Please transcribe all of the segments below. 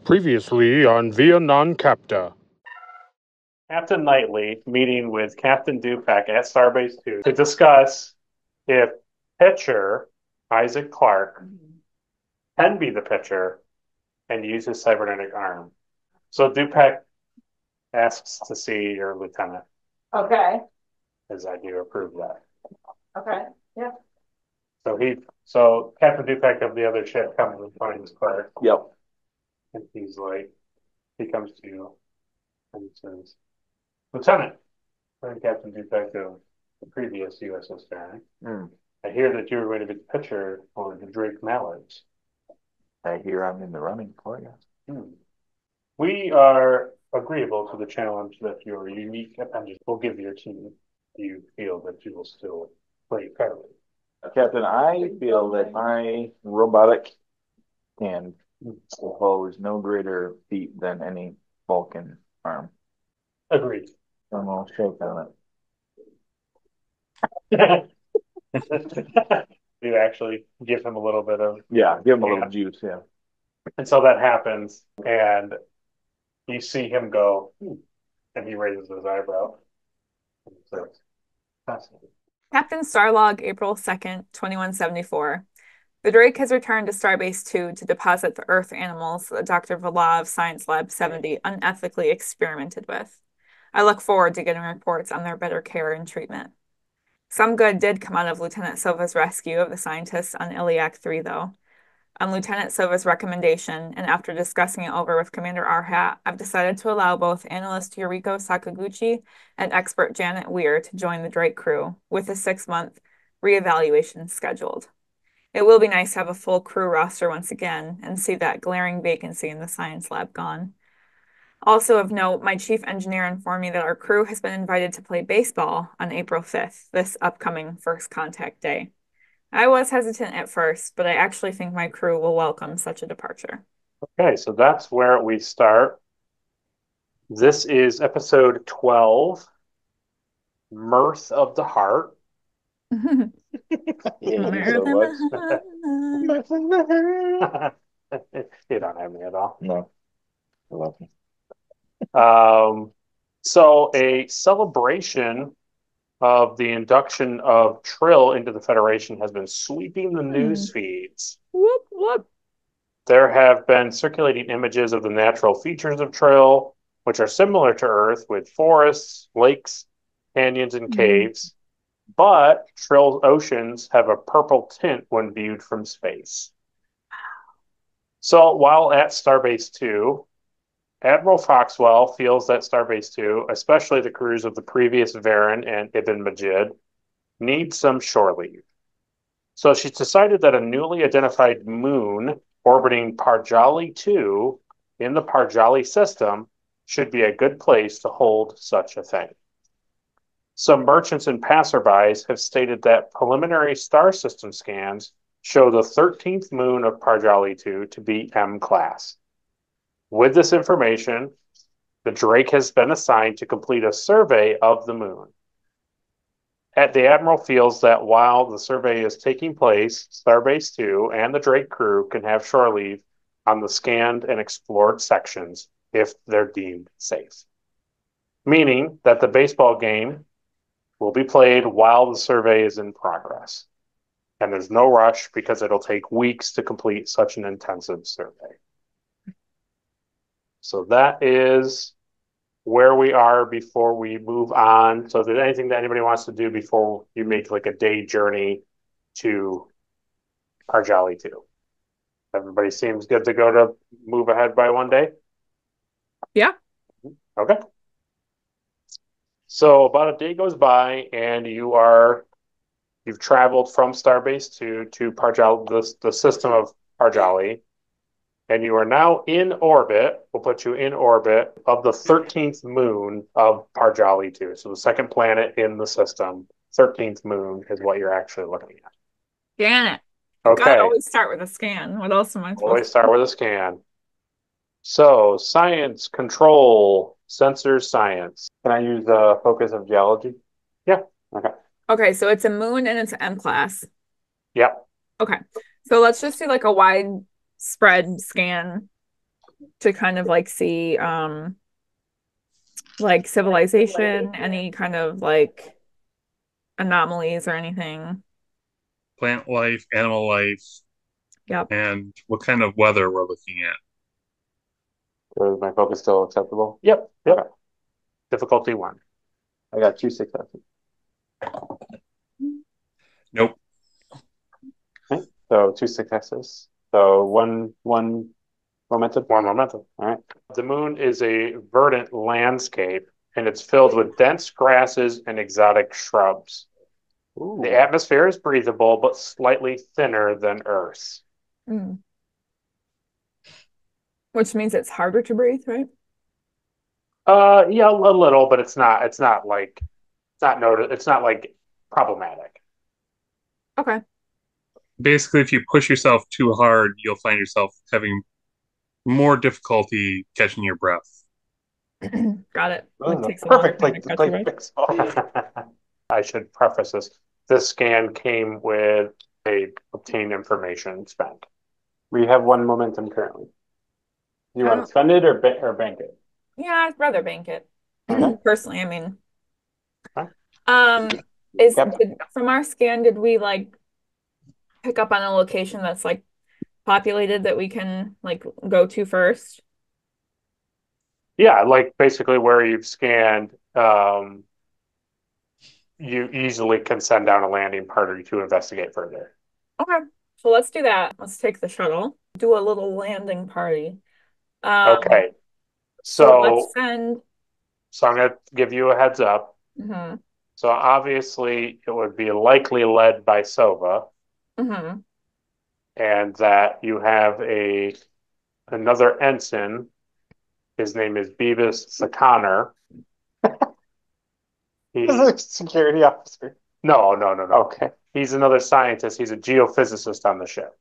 Previously on Via Non Capta. Captain Knightley meeting with Captain Dupac at Starbase 2 to discuss if pitcher Isaac Clarke can be the pitcher and use his cybernetic arm. So Dupac asks to see your lieutenant. Okay. As I do approve that. Okay. Yeah. So Captain Dupac of the other ship comes and finds Clarke. Yep. And he comes to you and he says, Lieutenant, I'm Captain Dupac of the previous USS Baron. I hear that you're going to be the pitcher for the Drake Mallards. I hear I'm in the running for you. We are agreeable to the challenge that your unique appendage will give your team. Do you feel that you will still play fairly? Captain, I feel that my robotic hand will pose no greater feat than any Vulcan arm. Agreed. I'm all shake on it. You actually give him a little bit of... Yeah, give him a little juice, yeah. And so that happens, and you see him go, and he raises his eyebrow. And says, fascinating. Captain Starlog, April 2nd, 2174. The Drake has returned to Starbase 2 to deposit the Earth animals that Dr. Vila of Science Lab 70 unethically experimented with. I look forward to getting reports on their better care and treatment. Some good did come out of Lieutenant Silva's rescue of the scientists on Iliac 3, though. On Lieutenant Silva's recommendation, and after discussing it over with Commander Arhat, I've decided to allow both analyst Yuriko Sakaguchi and expert Janet Weir to join the Drake crew, with a 6-month reevaluation scheduled. It will be nice to have a full crew roster once again and see that glaring vacancy in the science lab gone. Also of note, my chief engineer informed me that our crew has been invited to play baseball on April 5th, this upcoming first contact day. I was hesitant at first, but I actually think my crew will welcome such a departure. Okay, so that's where we start. This is episode 12, Mirth of the Heart. You don't have me at all. No. I love you. So a celebration of the induction of Trill into the Federation has been sweeping the news feeds. Whoop, whoop. There have been circulating images of the natural features of Trill, which are similar to Earth, with forests, lakes, canyons, and caves. But Trill's oceans have a purple tint when viewed from space. So while at Starbase 2, Admiral Foxwell feels that Starbase 2, especially the crews of the previous Varen and Ibn Majid, need some shore leave. So she's decided that a newly identified moon orbiting Parjali 2 in the Parjali system should be a good place to hold such a thing. Some merchants and passerbys have stated that preliminary star system scans show the 13th moon of Parjali 2 to be M-class. With this information, the Drake has been assigned to complete a survey of the moon. The Admiral feels that while the survey is taking place, Starbase 2 and the Drake crew can have shore leave on the scanned and explored sections if they're deemed safe. Meaning that the baseball game will be played while the survey is in progress. And there's no rush because it'll take weeks to complete such an intensive survey. So that is where we are before we move on. So if there's anything that anybody wants to do before you make like a day journey to Parjali 2. Everybody seems good to go to move ahead by one day? Yeah. Okay. So about a day goes by and you've traveled from Starbase 2 to Parjali, the system of Parjali. And you are now in orbit, we'll put you in orbit, of the 13th moon of Parjali 2. So the second planet in the system, 13th moon is what you're actually looking at. Scan it. Okay. Gotta always start with a scan. What else am I supposed to do? Always start with a scan. So, science, control, sensor science. Can I use the focus of geology? Yeah. Okay. Okay, so it's a moon and it's an M-class. Yep. Okay. So let's just do like a wide spread scan. to kind of like see like civilization, any kind of like anomalies or anything. Plant life, animal life, Yep. and what kind of weather we're looking at. Is my focus still acceptable? Yep. Yep. Okay. Difficulty 1. I got 2 successes. Nope. Okay. So 2 successes. So one momentum. 1 momentum. All right. The moon is a verdant landscape, and it's filled with dense grasses and exotic shrubs. Ooh. The atmosphere is breathable, but slightly thinner than Earth's. Mm. Which means it's harder to breathe, right? Yeah, a little, but it's not like problematic. Okay. Basically, if you push yourself too hard, you'll find yourself having more difficulty catching your breath. Got it. This Like is a takes a long perfect time place to to catch your play breath. fix. I should preface this. This scan came with a obtain information spent. We have 1 momentum currently. You want to spend it or bank it? Yeah, I'd rather bank it. Okay. Personally, I mean. Okay. Yep. From our scan, did we like pick up on a location that's like populated that we can like go to first? Yeah, like basically where you've scanned, you easily can send down a landing party to investigate further. Okay. So let's do that. Let's take the shuttle, do a little landing party. Um, Okay. so let's So send. I'm going to give you a heads up. Hmm. So obviously it would be likely led by Sova, Hmm. and that you have another ensign. His name is Beavis Shi'Kahr. This is a security officer. No. Okay. He's another scientist. He's a geophysicist on the ship.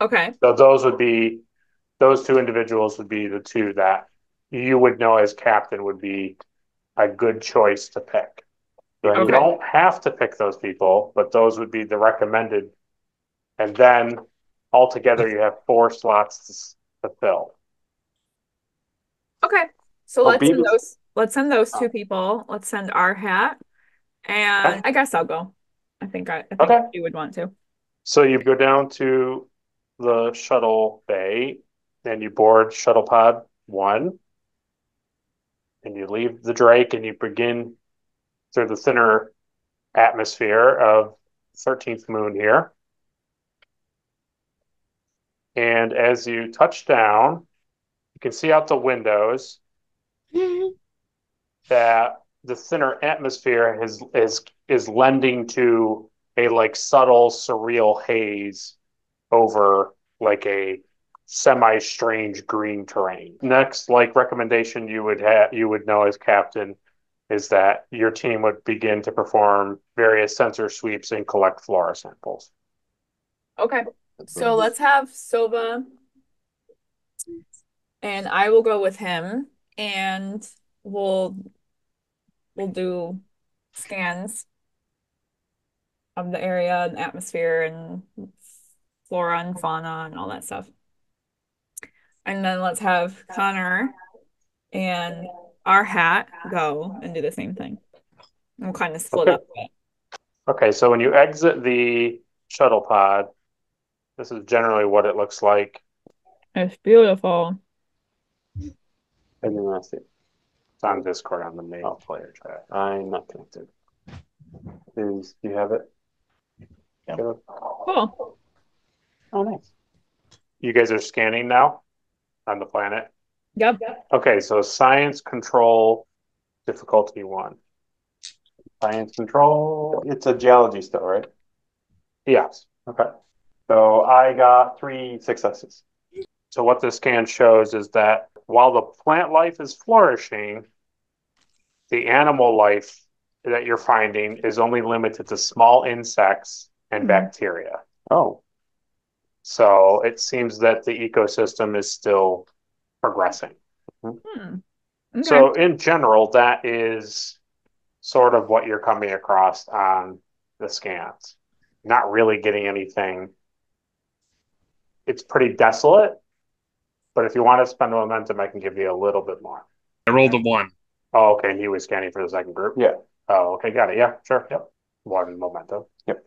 Okay. So those 2 individuals would be the 2 that you would know as captain would be a good choice to pick. You Okay. don't have to pick those people, but those would be the recommended. And then altogether you have 4 slots to fill. Okay. So Oh, let's send those 2 people. Let's send our hat. And I guess I'll go. I think Okay. you would want to. So you go down to the shuttle bay and you board shuttle pod 1 and you leave the Drake and you begin through the thinner atmosphere of 13th moon here. And as you touch down, you can see out the windows that the thinner atmosphere is lending to a like subtle surreal haze over like a semi-strange green terrain. Next, like recommendation you would know as captain is that your team would begin to perform various sensor sweeps and collect flora samples. Okay. So let's have Sova and I will go with him and we'll we'll do scans of the area and atmosphere and flora and fauna and all that stuff. And then let's have Connor and our hat go and do the same thing. We'll kind of split up. Okay, so when you exit the shuttle pod, this is generally what it looks like. It's beautiful. And then let's see. It's on Discord on the main player chat. I'm not connected. Do you have it? Yeah. Cool. Oh, nice. You guys are scanning now on the planet? Yep. Okay, so science control difficulty 1. Science control. It's a geology still, right? Yes. Okay. So I got 3 successes. So what this scan shows is that while the plant life is flourishing, the animal life that you're finding is only limited to small insects and bacteria. Oh. So it seems that the ecosystem is still progressing. Okay. So in general, that is sort of what you're coming across on the scans. Not really getting anything. It's pretty desolate, But if you want to spend momentum, I can give you a little bit more. I rolled a 1. Oh, okay. And he was scanning for the second group? Yeah. Oh, okay. Got it. Yeah, sure. Yep. 1 momentum. Yep.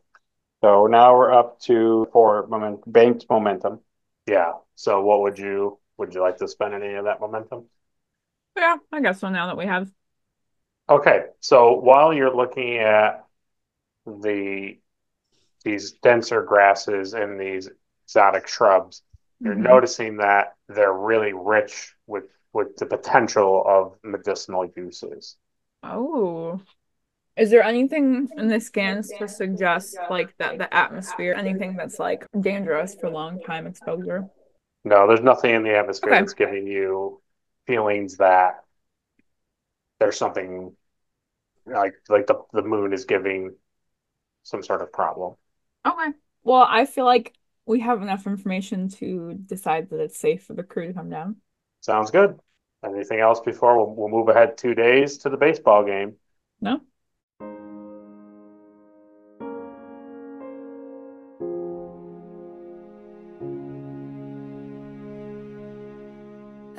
So now we're up to 4 banked momentum. Yeah. So what would you like to spend any of that momentum? Yeah, I guess so now that we have. Okay. So while you're looking at these denser grasses and these exotic shrubs, you're Mhm. noticing that they're really rich with the potential of medicinal uses. Oh. Is there anything in the scans to suggest like that the atmosphere, anything that's like dangerous for long time exposure? No, there's nothing in the atmosphere Okay. that's giving you feelings that there's something like the moon is giving some sort of problem. Okay. Well, I feel like we have enough information to decide that it's safe for the crew to come down. Sounds good. Anything else before we'll move ahead 2 days to the baseball game? No?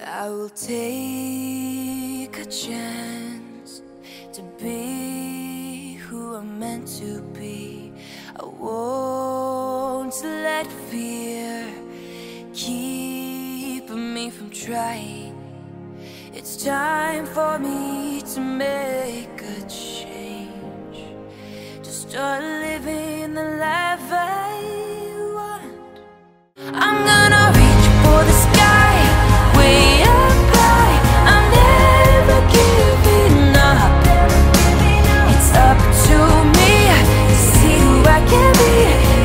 I will take a chance to be who I'm meant to be. I won't let fear keep me from trying. It's time for me to make a change, to start living the life I want. I'm gonna reach for the sky, way up high. I'm never giving up. It's up to me to see who I can be,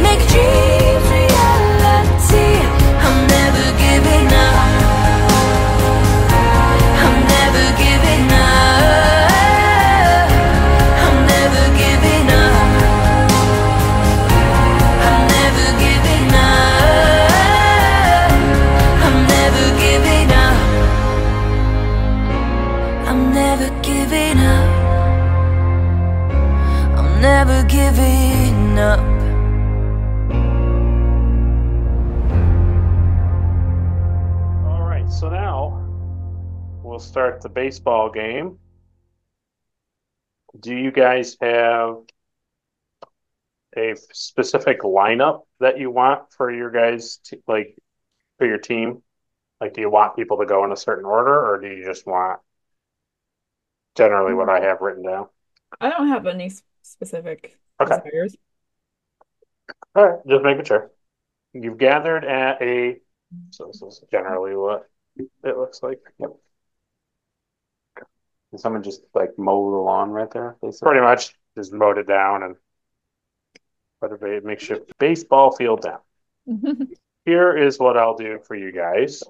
make dreams reality. I'm never giving up. I'm never giving up. I'm never giving up. I'm never giving up. I'm never giving up. I'm never giving up. I'm never giving up. All right, so now we'll start the baseball game. Do you guys have a specific lineup that you want for your guys, like for your team? Like, do you want people to go in a certain order, or do you just want generally what I have written down? I don't have any specific Okay. desires. All right, just making sure. You've gathered at a, so this is generally what it looks like. Yep. Did someone just like mow the lawn right there? Pretty much just mowed it down and put a makeshift baseball field down. Here is what I'll do for you guys.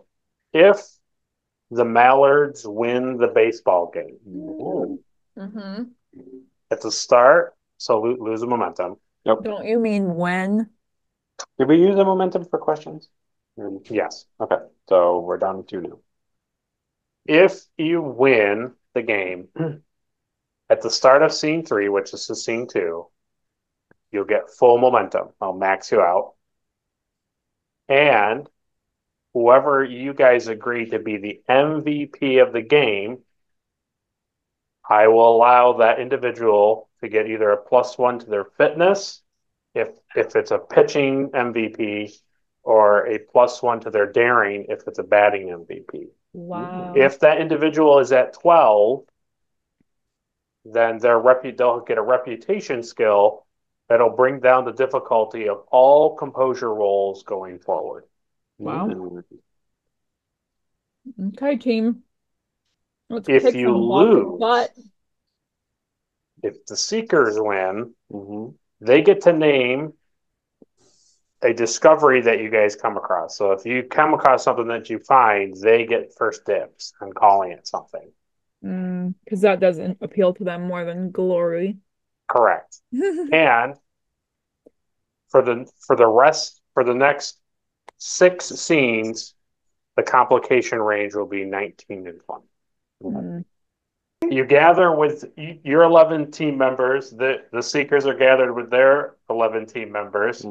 If the Mallards win the baseball game Mm-hmm. at the start, so lose the momentum. Don't you mean when? Did we use the momentum for questions? Yes. Okay, so we're down to 2 now. If you win the game at the start of scene 3, which is scene 2, you'll get full momentum. I'll max you out. And whoever you guys agree to be the MVP of the game, I will allow that individual to get either a +1 to their fitness, if it's a pitching MVP, or a +1 to their daring if it's a batting MVP. Wow. If that individual is at 12, then they'll get a reputation skill that'll bring down the difficulty of all composure rolls going forward. Wow. Okay, team. Let's If kick you some Vulcan lose, butt. if the Seekers win, they get to name a discovery that you guys come across. So if you come across something that you find, they get first dibs on calling it something. Because that doesn't appeal to them more than glory. Correct. And for the next 6 scenes, the complication range will be 19 and 20. You gather with your 11 team members. The Seekers are gathered with their 11 team members.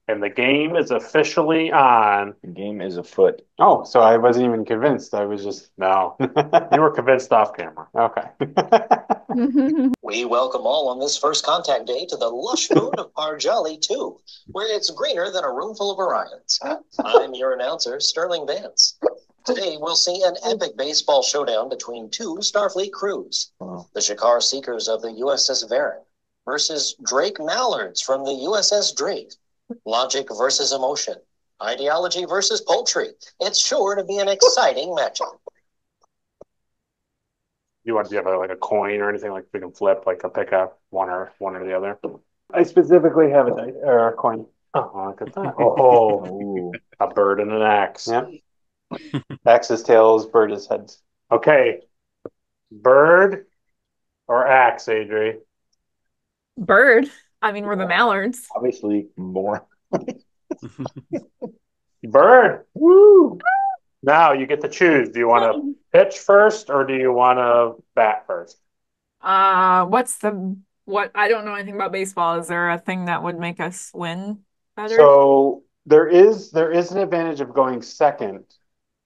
And the game is officially on. The game is afoot. Oh, so I wasn't even convinced. I was just No, you were convinced off camera. okay. We welcome all on this first contact day to the lush moon of Parjali 2, where it's greener than a room full of Orions. I'm your announcer, Sterling Vance. Today, we'll see an epic baseball showdown between two Starfleet crews. Wow. The Shi'Kahr seekers of the USS Varen versus Drake Mallards from the USS Drake. Logic versus emotion. Ideology versus poultry. It's sure to be an exciting matchup. You want to have like a coin or anything like we can flip, like a pick up one or the other. I specifically have a dice or a coin. Oh, look at that! Oh, Ooh. a bird and an axe. Yeah. Axe is tails, bird is heads. Okay, bird or axe, Adri? Bird. I mean, we're the mallards. Obviously, more. Bird. Woo! Now you get to choose. Do you want to pitch first or do you want to bat first? What? I don't know anything about baseball. Is there a thing that would make us win better? So there is an advantage of going second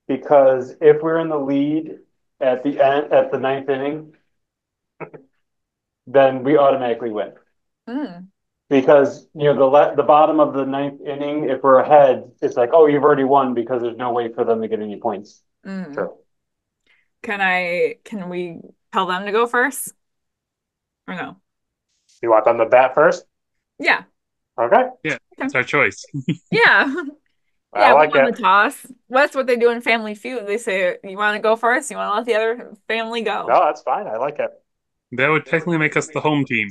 because if we're in the lead at the end at the ninth inning, then we automatically win. Mm. Because the bottom of the ninth inning, if we're ahead, it's like, oh, you've already won because there's no way for them to get any points. Mm. Sure. Can we tell them to go first? Or no? You want them to bat first? Yeah. Okay. Yeah, it's our choice. Yeah. I Yeah, like we won it. the toss. That's what they do in Family Feud. They say, you want to go first? You want to let the other family go? No, that's fine. I like it. That would technically make us the home team.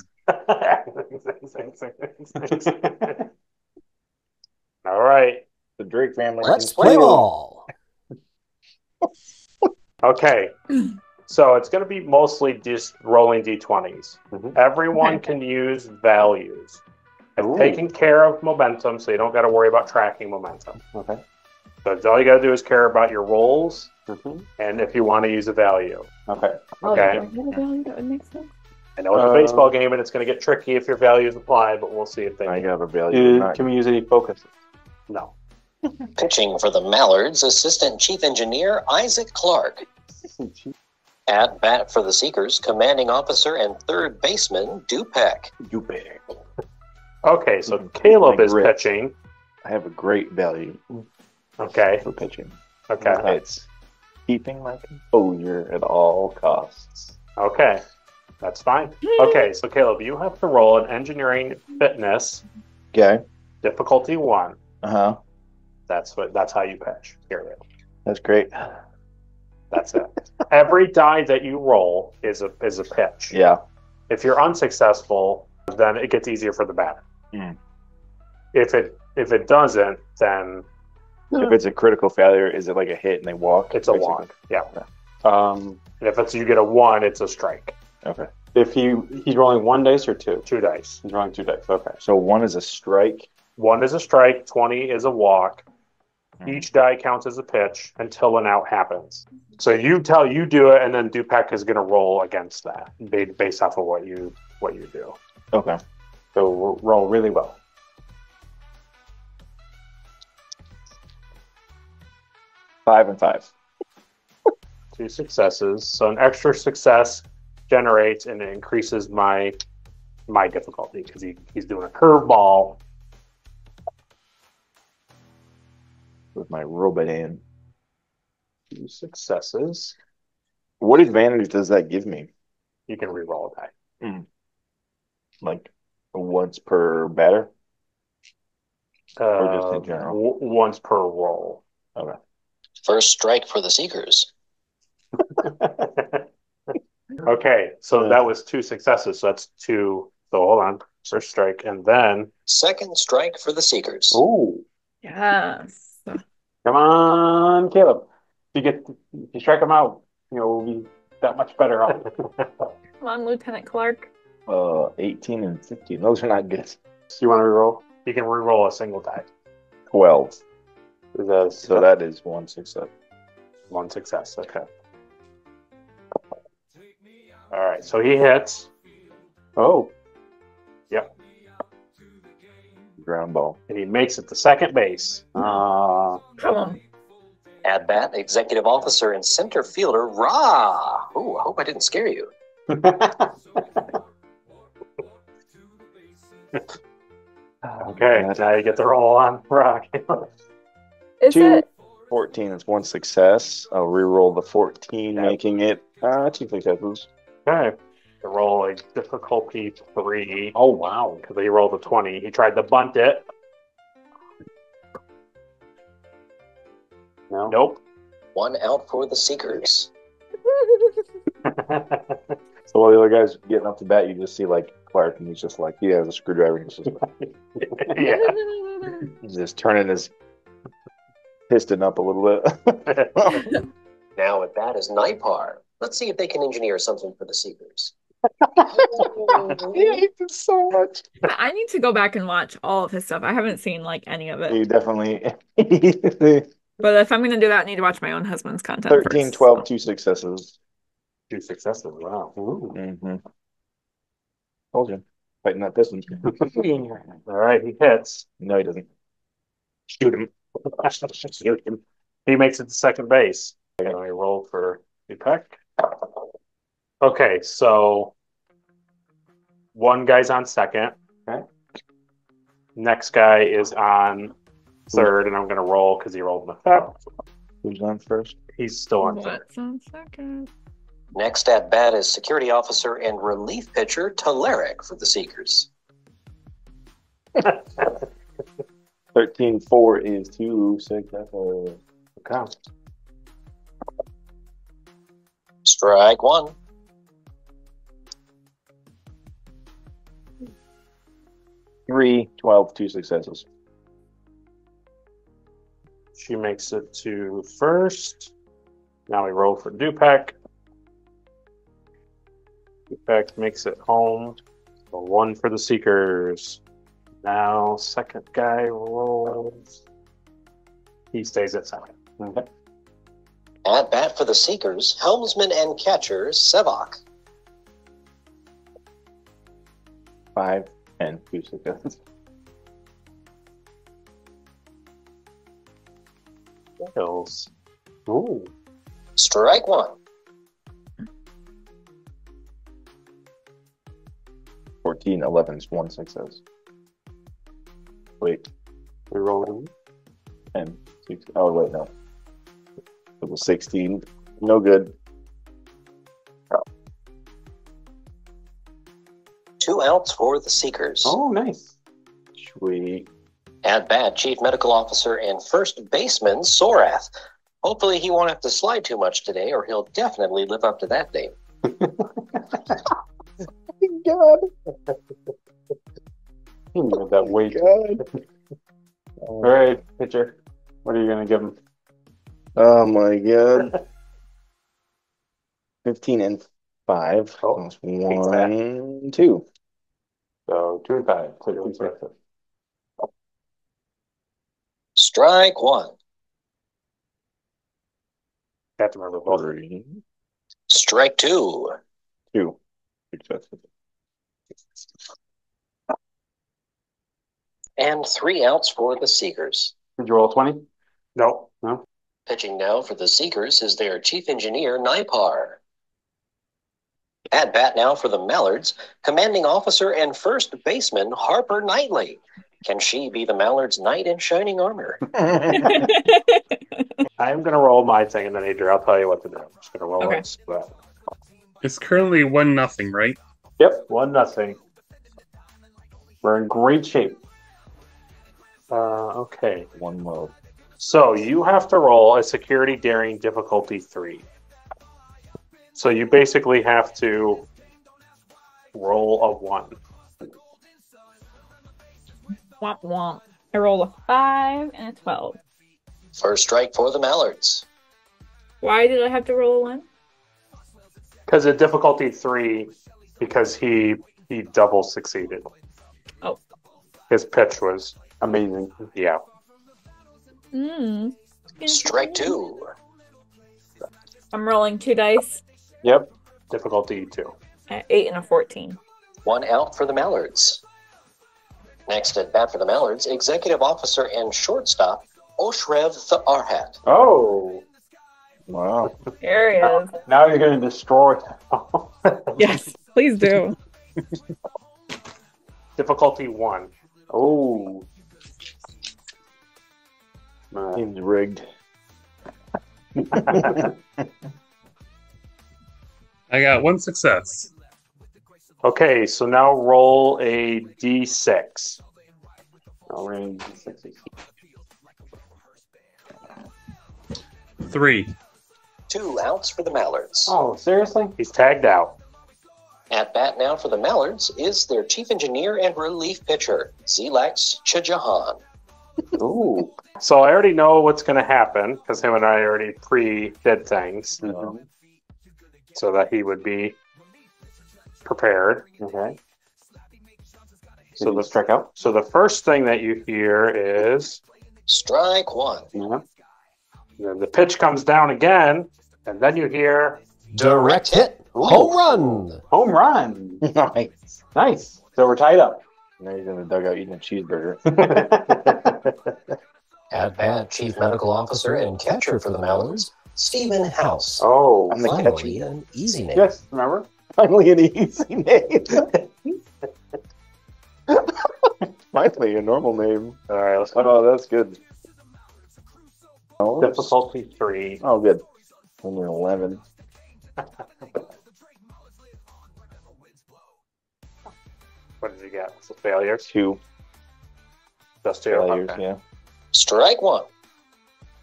All right. The Drake family. Let's play ball. Okay. So it's going to be mostly just rolling d20s. Everyone Okay. can use values. I've Ooh. taken care of momentum, so you don't got to worry about tracking momentum. Okay. So all you got to do is care about your rolls Mhm. and if you want to use a value. Okay. Okay. Oh, a value that would make sense. I know it's a baseball game and it's going to get tricky if your values apply, but we'll see if they I got a value. Can we use any focus? No. Pitching for the Mallards, Assistant Chief Engineer Isaac Clark. At bat for the Seekers, Commanding Officer and Third Baseman Dupek. Dupek. Okay, so Caleb My is grip. pitching. I have a great value Okay. for pitching. Okay. It's keeping my composure at all costs. Okay. That's fine. Okay, so Caleb, you have to roll an engineering fitness, Okay. difficulty 1. Uh-huh. That's how you pitch. Period. That's great. That's it. Every die that you roll is a pitch. Yeah. If you're unsuccessful, then it gets easier for the batter. Mm. If it doesn't, then If it's a critical failure, is it like a hit and they walk? it's a basically? walk. Yeah. Um, And if you get a 1, it's a strike. Okay. if he's rolling one dice or two? 2 dice. He's rolling two dice. Okay. So 1 is a strike. 1 is a strike, 20 is a walk. Hmm. Each die counts as a pitch until an out happens. So you do it, and then Dupek is going to roll against that based off of what you do. Okay. So roll really well. 5 and 5. 2 successes. So an extra success generates and it increases my difficulty because he's doing a curveball. With my robot hand. 2 successes. What advantage does that give me? You can re-roll a die. Like once per batter? Or just in general? Once per roll. Okay. First strike for the Seekers. Okay, so that was 2 successes. So that's 2. So hold on. First strike, and then Second strike for the Seekers. Ooh. Yes. Come on, Caleb. If you strike him out, we'll be that much better off. Come on, Lieutenant Clark. 18 and 15. Those are not good. You want to reroll? you can re-roll a single die. 12. So that is 1 success. 1 success. Okay. All right. So he hits. Oh. Yep. ground ball. And he makes it to second base. Come on. At bat, executive officer and center fielder Ra. Ooh, I hope I didn't scare you. Okay, now you get the roll on Rock. Is Two. it? 14 is one success. I'll re-roll the 14, making it 2 successes. Okay. The roll a difficulty 3. Oh, wow. Because he rolled a 20. He tried to bunt it. No. Nope. 1 out for the Seekers. So while the other guy's getting up to bat, you just see like Clark, and he's just like, he has a screwdriver. And he's just, Yeah. he's just turning his piston up a little bit. Now at bat is Nipar. Let's see if they can engineer something for the Seekers. He hates it so much. I need to go back and watch all of his stuff. I haven't seen like any of it. You definitely. But if I'm gonna do that, I need to watch my own husband's content 13, first. 12, 2 successes. 2 successes. Wow. Ooh. Mm-hmm. Told you. Fighting that piston. All right, he hits. No, he doesn't. Shoot him. Shoot him. He makes it to second base. I roll for Deepak. Okay, so one guy's on second. Okay. Next guy is on third, and I'm going to roll because he rolled in the third. Who's on first? He's still on third. What's on second? Next at bat is security officer and relief pitcher Telerik for the Seekers. 13, 4 is 2 successes. Okay. Strike 1. Three, 12, 2 successes. She makes it to first. Now we roll for Dupac. Dupac makes it home. So 1 for the Seekers. Now second guy rolls. He stays at second. Okay. At bat for the Seekers, helmsman and catcher Sevak. 5 and 2 successes. Hills. Ooh. Strike 1. 14, 11 is 1 success. Wait, We roll him. 10, 6. Oh, wait, no. It was 16. No good. 2 outs for the Seekers. Oh, nice. Sweet. At bat, chief medical officer and first baseman Sorath. Hopefully he won't have to slide too much today, or he'll definitely live up to that name. God. He made that weight. God. All right, pitcher. What are you going to give him? Oh my God. 15 and 5. Oh, That's 1, 2. So 2 and 5. So 2 successes. Strike 1. Have to remember both. 3, Strike 2. 2 successes. And 3 outs for the Seekers. Did you roll 20? No. No? Pitching now for the Seekers is their chief engineer, Nipar. At bat now for the Mallards, commanding officer and first baseman, Harper Knightley. Can she be the Mallards' knight in shining armor? I'm going to roll my thing, and then Adrian, I'll tell you what to do. I'm just going to roll Okay. it. But... It's currently 1-0, right? Yep, 1-0. We're in great shape. Okay. One mode. So you have to roll a security daring difficulty 3. So you basically have to roll a 1. Womp womp. I rolled a 5 and a 12. First strike for the Mallards. Why did I have to roll a 1? Because of difficulty 3, because he double succeeded. Oh. His pitch was, Amazing. yeah. Strike 2. I'm rolling 2 dice. Yep. Difficulty 2. At 8 and a 14. 1 out for the Mallards. Next at bat for the Mallards, executive officer and shortstop, Oshrev Arhat. Oh, Wow. Here he is. now you're going to destroy them. Yes, please do. Difficulty 1. Oh. Seems rigged. I got 1 success. Okay, so now roll a d6. Oh, we're in D6. 3. 2 outs for the Mallards. Oh, seriously? He's tagged out. At bat now for the Mallards is their chief engineer and relief pitcher, Zilax Chajahan. Ooh. So I already know what's going to happen because him and I already pre-did things so that he would be prepared. Okay. So the strike out. So the first thing that you hear is Strike 1. Yeah. then the pitch comes down again, and then you hear Direct hit. Home run. Home run. Nice. Nice. So we're tied up. Now he's in the dugout eating a cheeseburger. At bat, Chief Medical Officer and catcher for the Mallards, Stephen House. oh, I'm the Finally, catcher. an easy name. Yes, remember? Finally an easy name. Finally a normal name. all right. Let's go. Oh, that's good. Oh, Difficulty 3. oh good. Only 11. What did you get? What's the failures? 2 Just 2. failures, Okay. yeah. Strike 1.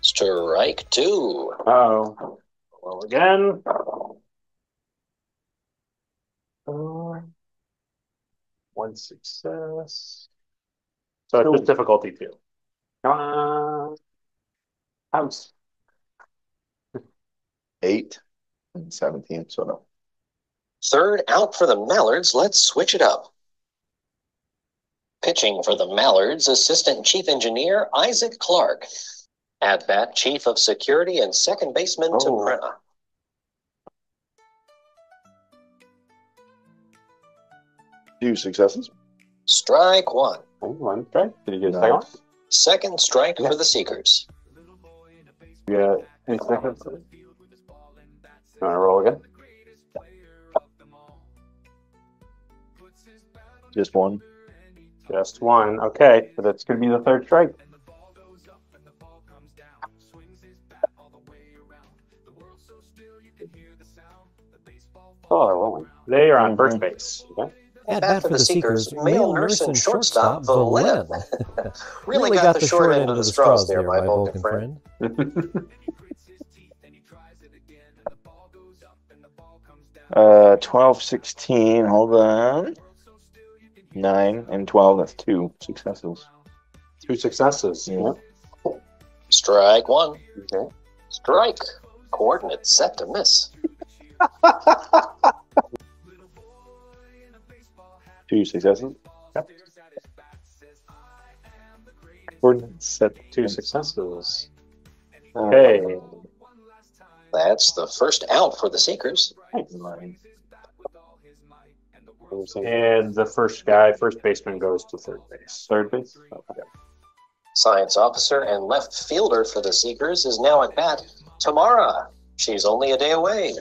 Strike 2. Oh. Roll again. One success. So it's just difficulty 2. House. 8 and 17, so no. Third out for the Mallards. Let's switch it up. Pitching for the Mallards, Assistant Chief Engineer Isaac Clark. At bat, Chief of Security and Second Baseman Timrena. 2 successes. Strike 1. One strike. Did you get a Nice. second? Second strike for the Seekers. You got any seconds? You want to roll again? Just 1. Just 1. Okay. So that's going to be the third strike. Oh, they're rolling. They are on first base. Okay. At bat for the Seekers, male nurse and shortstop, Voleb. Really got the short end of the straws there, my Vulcan friend. 12, 16, hold on. 9 and 12, that's 2 successes. 2 successes. Yeah. Strike 1. Okay. Strike. Coordinates set to miss. 2 successes. Yep. Coordinates set 2 successes. Okay. That's the first out for the Seekers. And the first guy, first baseman, goes to third base. Third base. Okay. Science officer and left fielder for the Seekers is now at bat, Tamara. She's only a day away.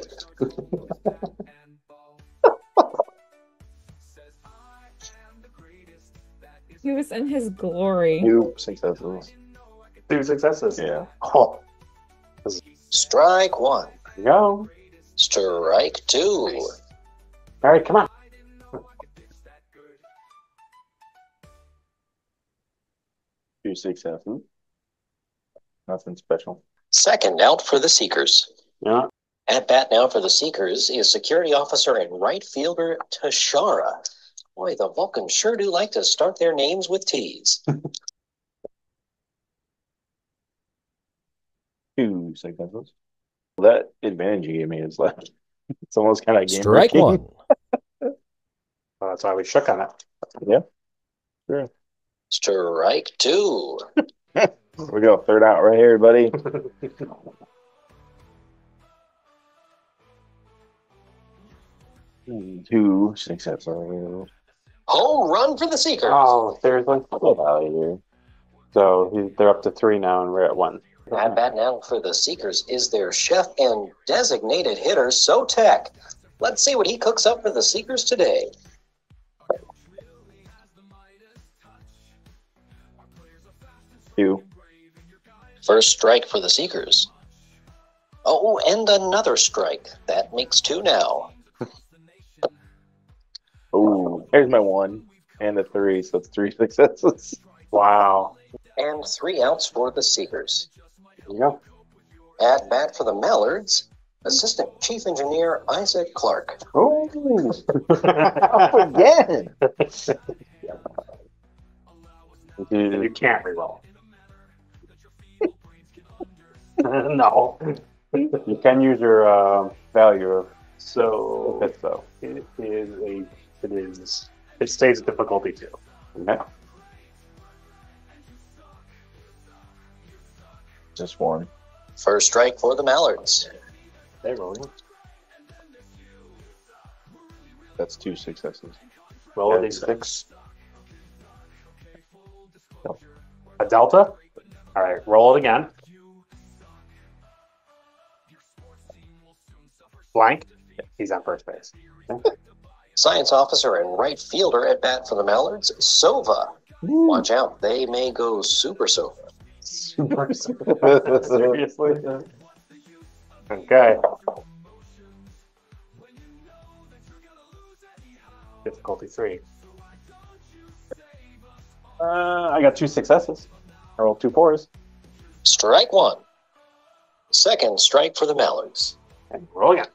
He was in his glory. 2 successes. 2 successes. Yeah. Oh, Strike 1. There you go. Strike 2. All right, come on. Two successes. Nothing special. Second out for the Seekers. Yeah. At bat now for the Seekers is security officer and right fielder Tashara. Boy, the Vulcans sure do like to start their names with T's. 2 successes. That advantage you gave me is like, it's almost kind of game Strike breaking. 1. well, that's why we shook on it. Yeah. Sure. Strike 2. Here we go. Third out right here, buddy. Two successes. Home run for the Seekers. Oh, seriously? Get out of here. So they're up to 3 now, and we're at 1. At bat now for the Seekers is their chef and designated hitter, Sotek. Let's see what he cooks up for the Seekers today. Two. First strike for the Seekers. Oh, and another strike. That makes 2 now. Ooh, there's my 1 and a 3, so it's 3 successes. Wow. And 3 outs for the Seekers. There you go. At bat for the Mallards, Assistant Chief Engineer Isaac Clark. Oh, again. You can't reroll. No. You can use your value of So it, though. it stays difficulty 2. Okay. Just 1. First strike for the Mallards. They roll. That's 2 successes. Roll a d6. A delta. All right, roll it again. Blank. He's on first base. Science officer and right fielder at bat for the Mallards, Sova. Watch out, they may go Super Sova. Seriously? Okay. Difficulty 3. I got 2 successes. I rolled 2 4s. Strike 1. Second strike for the Mallards. And roll again.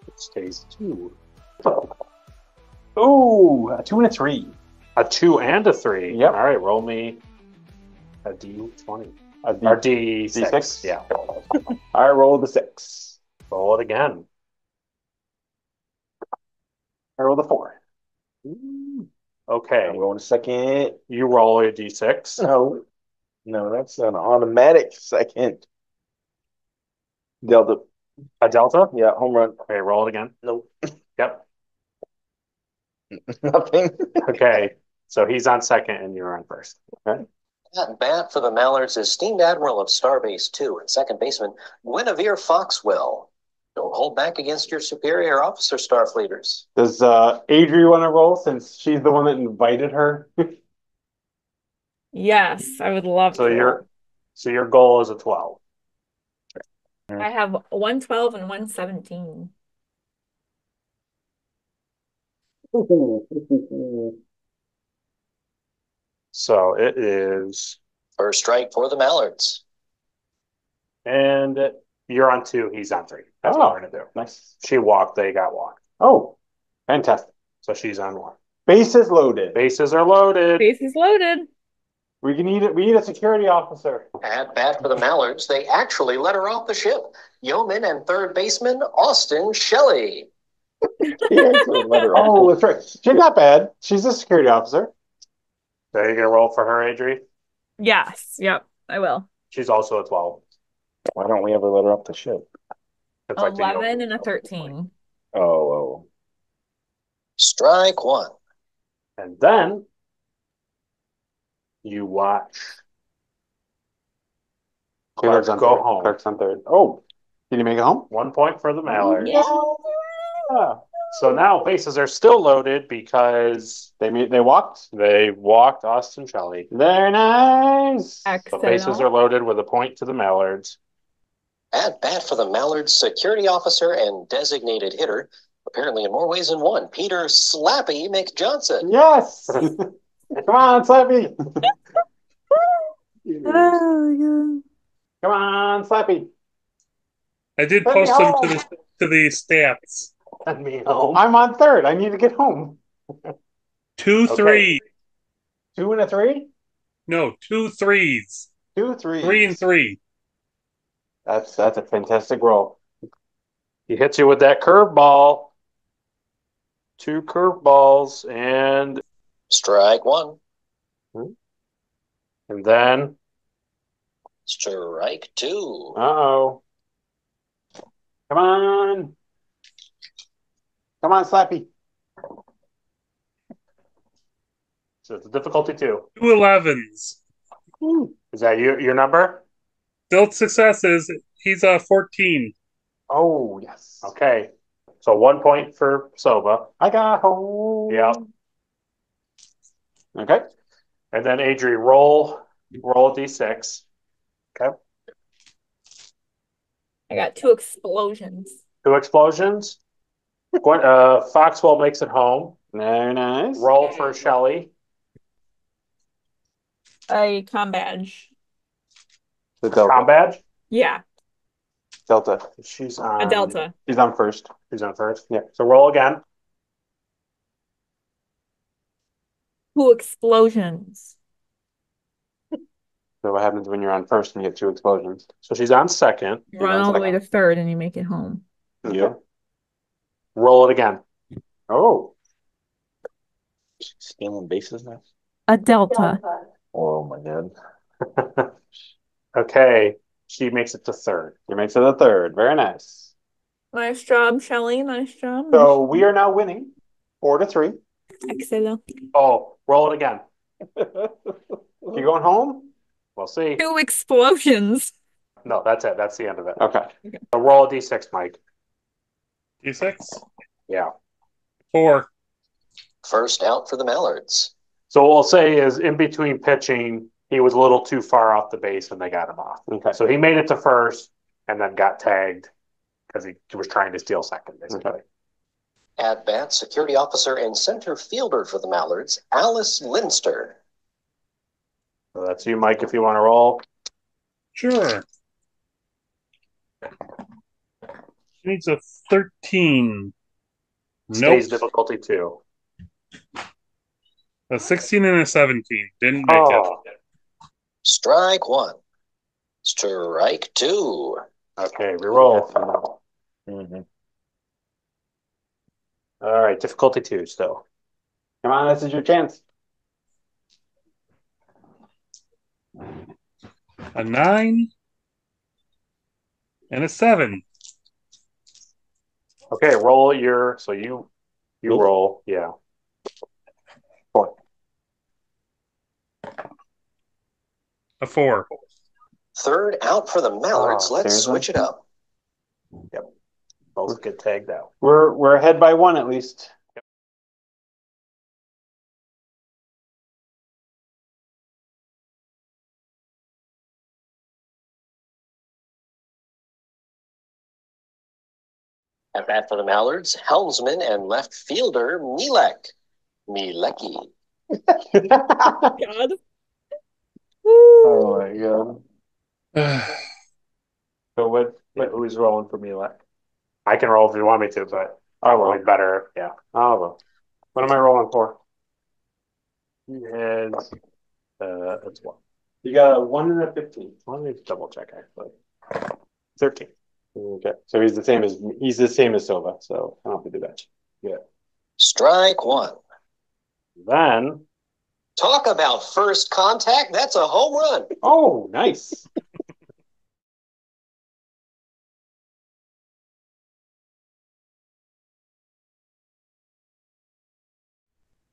It stays 2. Ooh, a 2 and a 3. A 2 and a 3. Yep. All right, roll me a d20. A D- Or d6. D6? Yeah. I rolled a 6. Roll it again. I rolled a 4. Okay. I'm going to second. You roll a d6. No, that's an automatic second. Delta. A delta? Yeah, home run. Okay, roll it again. Nope. Yep. Nothing. Okay. So he's on second and you're on first. Okay. At bat for the Mallards is Steamed Admiral of Starbase 2 and second baseman Guinevere Foxwell. Don't hold back against your superior officer, Starfleeters. Does Adri want to roll since she's the one that invited her? Yes, I would love So to. your goal is a 12. I have 112 and 117. So it is, First strike for the Mallards. and you're on 2, he's on 3. That's what we're gonna do. Nice. She walked, they got walked. Oh, fantastic. So she's on 1. Bases loaded. Bases are loaded. Base is loaded. We need a security officer. At bat for the Mallards, they actually let her off the ship. Yeoman and third baseman Austin Shelley. He actually let her off. Oh, that's right. She's not bad. She's a security officer. So you're gonna roll for her, Adri? Yes, yep, I will. She's also a 12. Why don't we ever let her off the ship? It's like the 11 and a yoke. 13. Oh. Strike 1. And then you watch Clark Clark's on go third. home. Clark's on third. Oh, did he make it home? 1 point for the Mallards. Yeah. So now bases are still loaded because They walked. they walked Austin Shelley. Very nice. So bases are Excellent. loaded with a point to the Mallards. At bat for the Mallards, security officer and designated hitter, apparently in more ways than one, Peter Slappy McJohnson. Yes. Come on, Slappy. Come on, Slappy. I did Let me post them home. to the stats. Send me home. I'm on third. I need to get home. 2 Okay. 3. 2 and a 3. No, 2 3s. 2 3. 3 and 3. That's a fantastic roll. He hits you with that curveball. 2 curveballs, and Strike 1. then Strike 2. Uh-oh. Come on. Come on, Slappy. So it's a difficulty 2. 2 11s. Is that your number? Still successes. He's 14. Oh, yes. Okay. So 1 point for Sova. I got home. Yeah. Okay. And then Adri, roll a d6. Okay. I got 2 explosions. 2 explosions. Foxwell makes it home. Very nice. Roll for Shelly. A com badge. The Delta. Com badge. Yeah, Delta. She's a on. delta. She's on first. She's on first. Yeah. So roll again. 2 explosions. So what happens when you're on first and you get 2 explosions? So she's on second. You run all the way to third and you make it home. Yeah. Roll it again. Oh. Stealing bases now. A delta. Oh my god. Okay. She makes it to third. She makes it a third. Very nice. Nice job, Shelly. Nice job. So we are now winning 4-3. Excellent. Oh, roll it again. You going home? We'll see. 2 explosions. No, that's it. That's the end of it. Okay. So roll a d6, Mike. D6? Yeah. 4. First out for the Mallards. So what we'll say is in between pitching, he was a little too far off the base and they got him off. Okay. So he made it to first and then got tagged because he was trying to steal second, basically. Okay. At bat, security officer and center fielder for the Mallards, Alice Linster. So that's you, Mike, if you want to roll. Sure. She needs a 13. Stays Nope. difficulty 2. A 16 and a 17. Didn't make Oh. it. Strike 1. Strike 2. Okay, reroll. Mm-hmm. All right, difficulty 2 still. Come on, this is your chance. A 9 and a 7. Okay, roll your. So you Me? roll. Yeah. 4. A 4. Third out for the Mallards. Oh, Let's seriously? switch it up. Both get tagged out. We're ahead by 1 at least. At bat for the Mallards, helmsman and left fielder Milek. Milecki. God. Oh my god. So what? Who's rolling for Milek? I can roll if you want me to, but I will. probably better. Yeah. Oh well. What am I rolling for? He has. That's one. You got a 1 and a 15. Let me double check actually. 13. Okay. So he's the same as Silva, so I don't have to do that. Yeah. Strike 1. Then Talk about first contact. That's a home run. Oh, nice.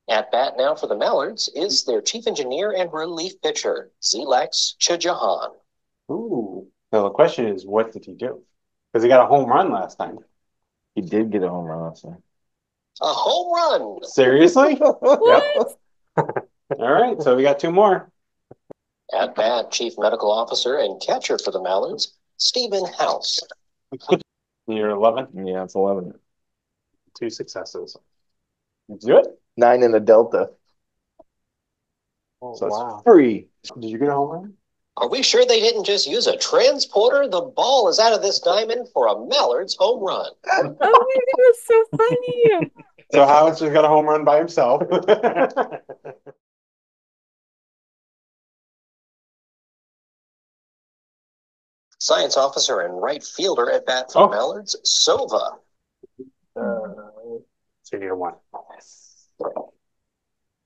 At bat now for the Mallards is their chief engineer and relief pitcher, Zilax Chajahan. Ooh. So the question is, what did he do? Because he got a home run last time. He did get a home run last time. A home run. Seriously? What? All right. So we got 2 more. At bat, chief medical officer and catcher for the Mallards, Stephen House. You're 11. Yeah, it's 11. 2 successes. Let's do it. 9 in the Delta. Oh, So wow. it's free. Did you get a home run? Are we sure they didn't just use a transporter? The ball is out of this diamond for a Mallards home run. Oh my God, that's so funny. So Howard just got a home run by himself. Science officer and right fielder at bat for the Mallards, Sova. So you need a 1.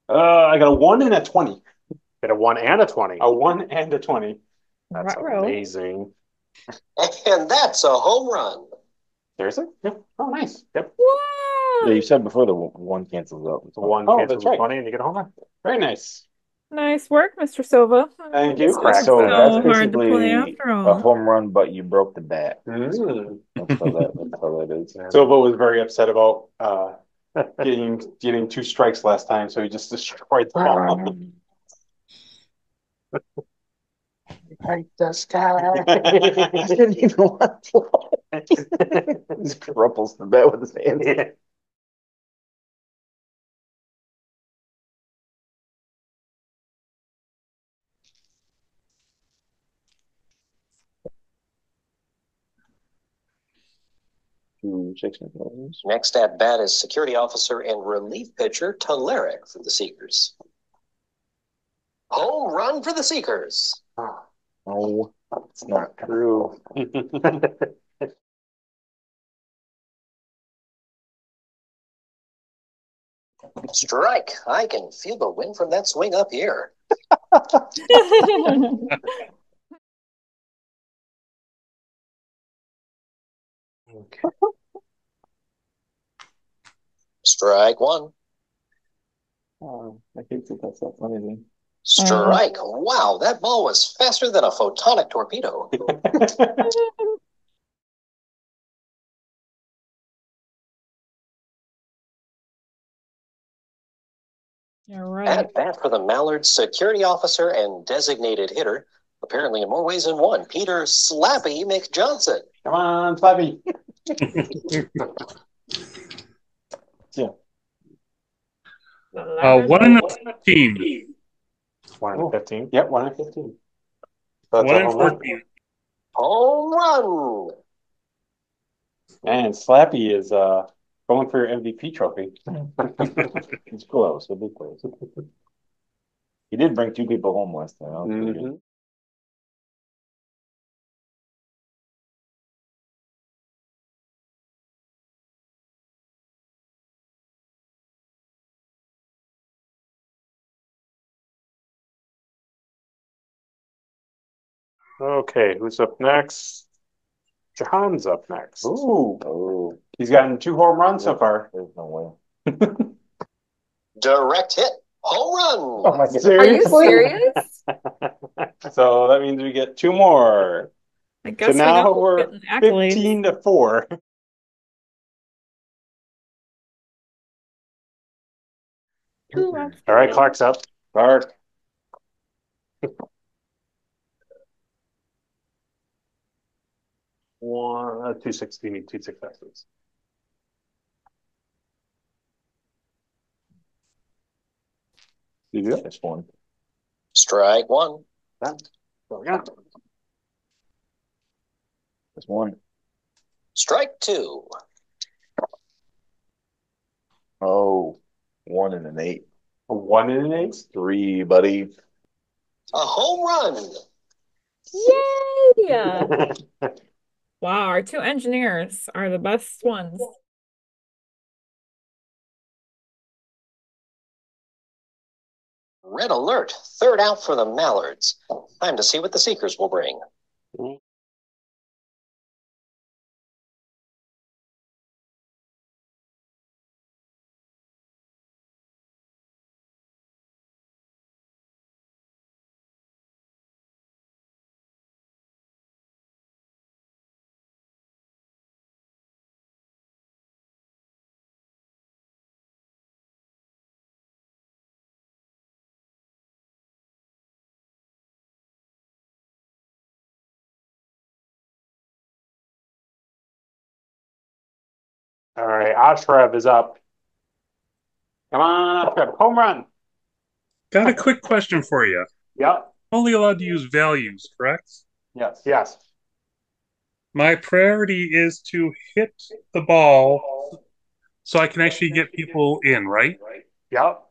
I got a 1 and a 20. Get a 1 and a 20. A 1 and a 20. That's Ruh-roh. amazing. And that's a home run. Seriously? Yeah. Oh, nice. Yep. Yeah, you said before the one cancels out. So one Oh, cancels that's right. 20 and you get a home run. Very nice. Nice work, Mr. Silva. Thank This you. wasn't So so that's hard to play basically after a all. home run, but you broke the bat. Mm. That's how that is. Silva was very upset about getting 2 strikes last time, so he just destroyed the ball. Right the sky. I didn't even want to. He crumples the bat with his hands. Yeah. Next at bat is security officer and relief pitcher Telerik for the Seekers. Home run for the Seekers. Oh, it's not true. Strike. I can feel the wind from that swing up here. Okay. Strike one. I think that's not funny. Strike. Wow, that ball was faster than a photonic torpedo. You're right. At bat for the Mallards, security officer and designated hitter, apparently in more ways than one, Peter Slappy McJohnson. Come on, Slappy. Yeah. 1 in 15. 1 in 15. Yep, 1 in 15. So 1 in 14. Home run. And Slappy is going for your MVP trophy. He's close. He'll be close. He did bring 2 people home last time. That was pretty good. Mhm. Okay, who's up next? John's up next. Ooh. Oh, He's gotten 2 home runs so far. there's no way. Direct hit. Home run. Oh my God. Are you serious? So that means we get 2 more. I So guess now we we're don't get accolades. 15-4. Ooh, All right, clock's up. Start. One, 260. You need 2 successes. That's 1. Strike one. There we go. That's 1. Strike two. Oh, 1 and an 8. A 1 in an 8. 3, buddy. A home run. Yay! Wow, our 2 engineers are the best ones. Red alert. Third out for the Mallards. Time to see what the Seekers will bring. All right, Ashrev is up. Come on, Ashrev. Home run. Got a quick question for you. Yep. Only allowed to use values, correct? Yes. Yes. My priority is to hit the ball so I can actually get people in, right? Yep.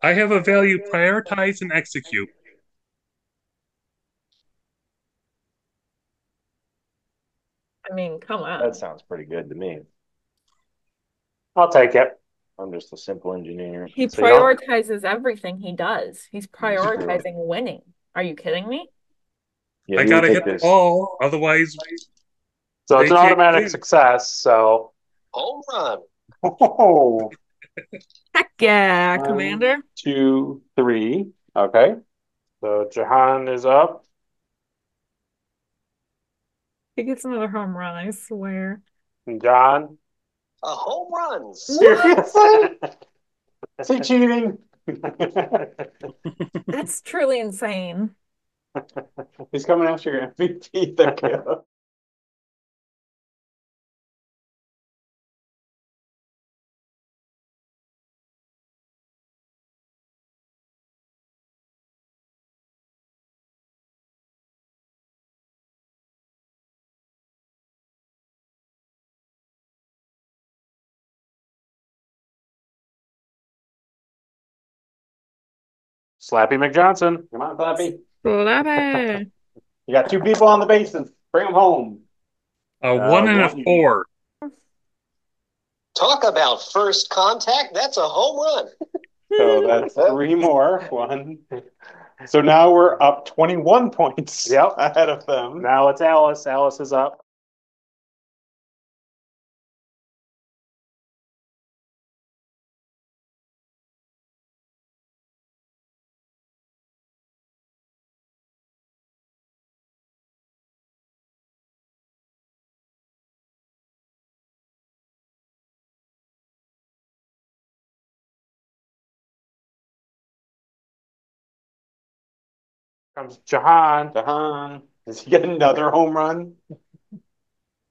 I have a value prioritize and execute. I mean, come on. That sounds pretty good to me. I'll take it. I'm just a simple engineer. He So you don't- prioritizes everything he does. He's prioritizing winning. Are you kidding me? Yeah, I you gotta would hit take the ball, otherwise So it's They an can't automatic win. success. So Home run. Oh, Heck yeah, 1, Commander. 2, 3. Okay. So Jahan is up. He gets another home run, I swear. And John. A home run. Seriously? Is he cheating? That's truly insane. He's coming after your MVP there, Caleb. Slappy McJohnson. Come on, Flappy. Slappy. You got 2 people on the bases. Bring them home. A 1 and a 4. Talk about first contact. That's a home run. So that's 3 more. 1. So now we're up 21 points ahead of them. Now it's Alice. Alice is up. Comes Jahan. Jahan. Does he get another home run? I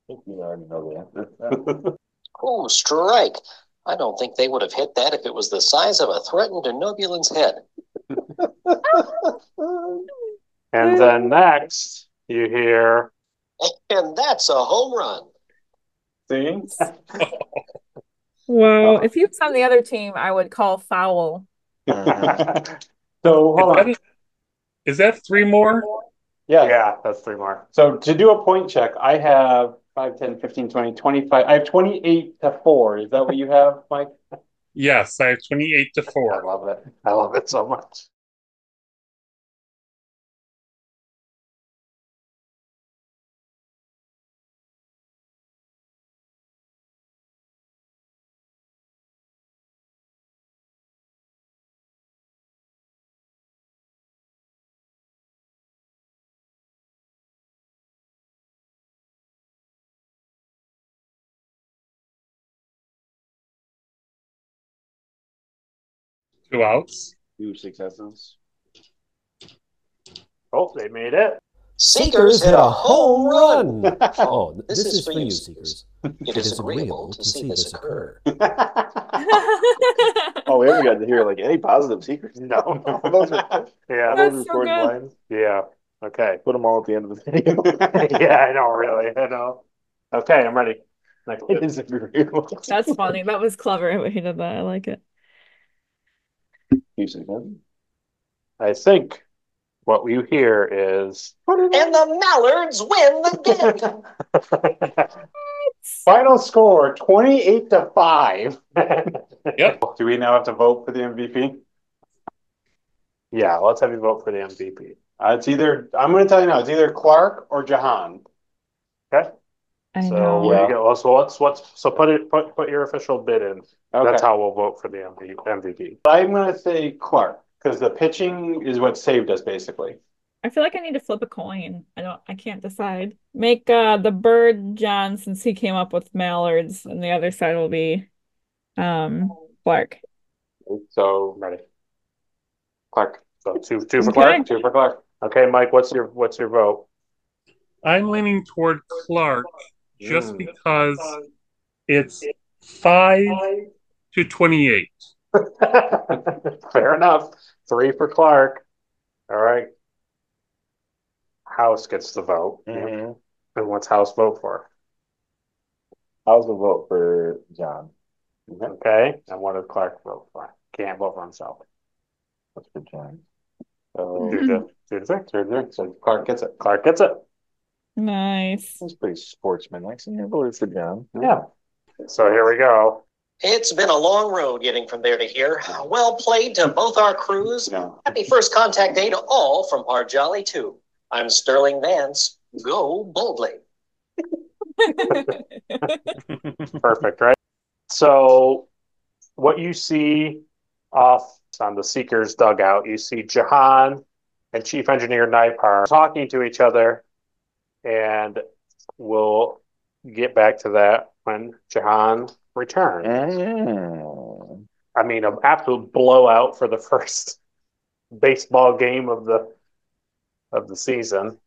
think you already know the answer. Oh, strike. I don't think they would have hit that if it was the size of a threatened Denobulan's head. And then next, you hear. And that's a home run. See? Wow. If he was on the other team, I would call foul. So hold on. Is that 3 more? Yeah, that's 3 more. So to do a point check, I have 5, 10, 15, 20, 25. I have 28 to 4. Is that what you have, Mike? Yes, I have 28 to I 4. love it. I love it so much. Two outs. 2 successes. Oh, they made it. Seekers hit a home run. Oh, This this is is for for you, you, Seekers. Seekers. It is agreeable to see this occur. Oh, we haven't got to hear like any positive secrets. No. Those are, Yeah. That's those so recorded good. lines. Yeah. Okay. Put them all at the end of the video. Yeah, I know, really. I know. Okay, I'm ready. Next. It is agreeable. That's funny. That was clever when he did that. I like it. 2 successes. I think what you hear is. And the Mallards win the game. Final score 28 to 5. Yep. Do we now have to vote for the MVP? Yeah, let's have you vote for the MVP. It's either, I'm going to tell you now, it's either Clark or Jahan. Okay. I So know. what do you get? Well, so put your official bid in. Okay. That's how we'll vote for the MVP. I'm going to say Clark because the pitching is what saved us basically. I feel like I need to flip a coin. I can't decide. Make the bird John since he came up with mallards, and the other side will be Clark. So Ready. Clark. So two for Okay. Clark. 2 for Clark. Okay, Mike, what's your vote? I'm leaning toward Clark just Mm. because it's 5 to 28. Fair enough. 3 for Clark. All right. House gets the vote. Mm-hmm. And what's House vote for? I was gonna vote for John. Okay. And what did Clark vote for? Can't vote for himself. That's for John. So 2 to 6. 2-3. So Clark gets it. Clark gets it. Nice. That's pretty sportsmanlike. So I voted for John. Yeah. So here we go. It's been a long road getting from there to here. Well played to both our crews. No. Happy first contact day to all from our Jolly 2. I'm Sterling Vance. Go boldly. Perfect, right? So what you see off on the Seeker's dugout, you see Jahan and Chief Engineer Nipar talking to each other, and we'll get back to that when Jahan returns. I mean, an absolute blowout for the first baseball game of the season.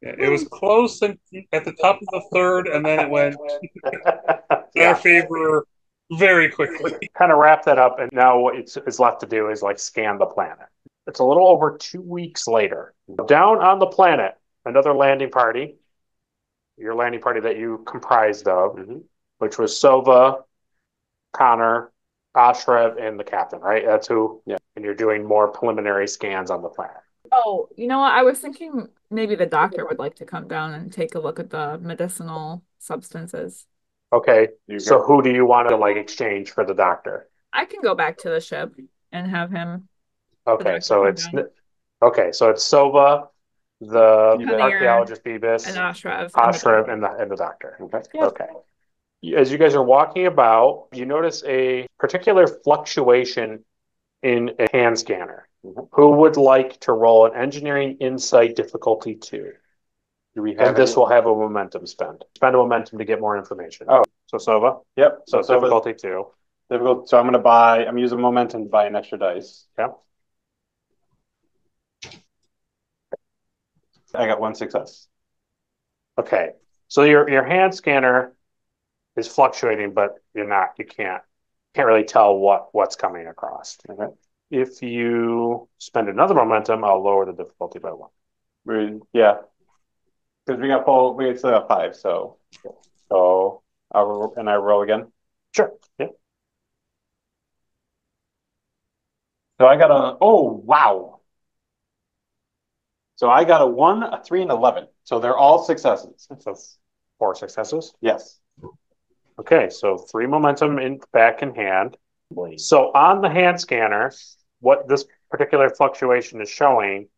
Yeah, it was close at the top of the third, and then it went in our Yeah. favor very quickly. Kind of wrap that up, and now what is left to do is like scan the planet. It's a little over 2 weeks later. Down on the planet, another landing party, your landing party that you comprised of, which was Sova, Connor, Ashrev, and the captain, right? That's who. Yeah. And you're doing more preliminary scans on the planet. Oh, you know what? I was thinking maybe the doctor would like to come down and take a look at the medicinal substances. Okay. So who do you want to like exchange for the doctor? I can go back to the ship and have him. Okay, so it's Sova, the Cunningham, archaeologist Beebus, and Ashrev. Ashrev, and the doctor. Okay. Yep. Okay. As you guys are walking about, you notice a particular fluctuation in a hand scanner. Who would like to roll an engineering insight difficulty 2? Do we have And this will have a momentum spend. Spend a momentum to get more information. Oh. So Sova? Yep. So difficulty 2. Difficult. So I'm using momentum to buy an extra dice. Yeah. I got 1 success. Okay. So your hand scanner is fluctuating, but you can't really tell what's coming across. Okay. If you spend another momentum, I'll lower the difficulty by 1. Yeah. Because we still got 5, so I roll again. Sure. Yeah. So I got wow. So I got a 1, a 3, and 11. So they're all successes. So 4 successes. Yes. Okay, so 3 momentum back in hand. So on the hand scanner, what this particular fluctuation is showing,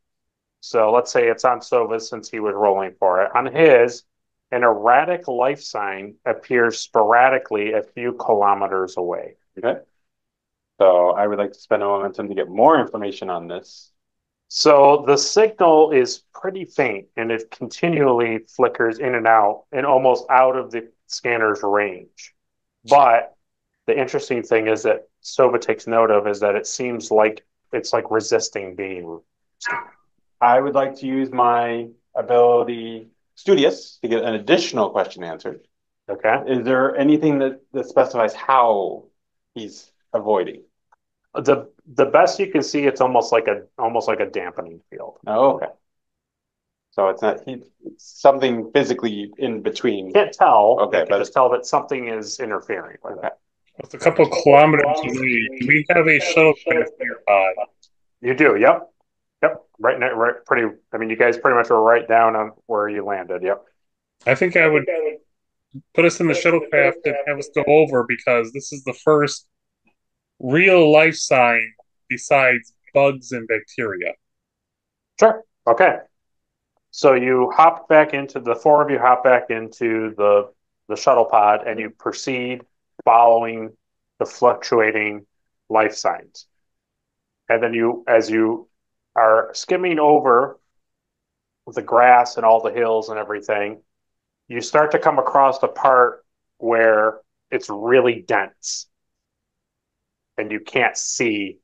so let's say it's on Sova's since he was rolling for it. On his, an erratic life sign appears sporadically a few kilometers away. Okay. So I would like to spend a momentum to get more information on this. So the signal is pretty faint, and it continually flickers in and out and almost out of the scanner's range. But the interesting thing is that Sova takes note of is that it seems like it's like resisting being scanned. I would like to use my ability Studious to get an additional question answered. Okay. Is there anything that specifies how he's avoiding? The best you can see, it's almost like a dampening field. Oh, okay. So it's something physically in between. Can't tell. Okay, but just tell that something is interfering with it. It's a couple kilometers away. Do we have a shuttlecraft nearby? You do. Yep. Right now, right. Pretty. I mean, you guys pretty much were right down on where you landed. Yep. I think I would put us in the shuttlecraft and have us go over because this is the first real life sign besides bugs and bacteria. Sure. Okay. So you hop back into the 4 of you hop back into the shuttle pod and you proceed following the fluctuating life signs. And then as you are skimming over the grass and all the hills and everything, you start to come across a part where it's really dense. And you can't see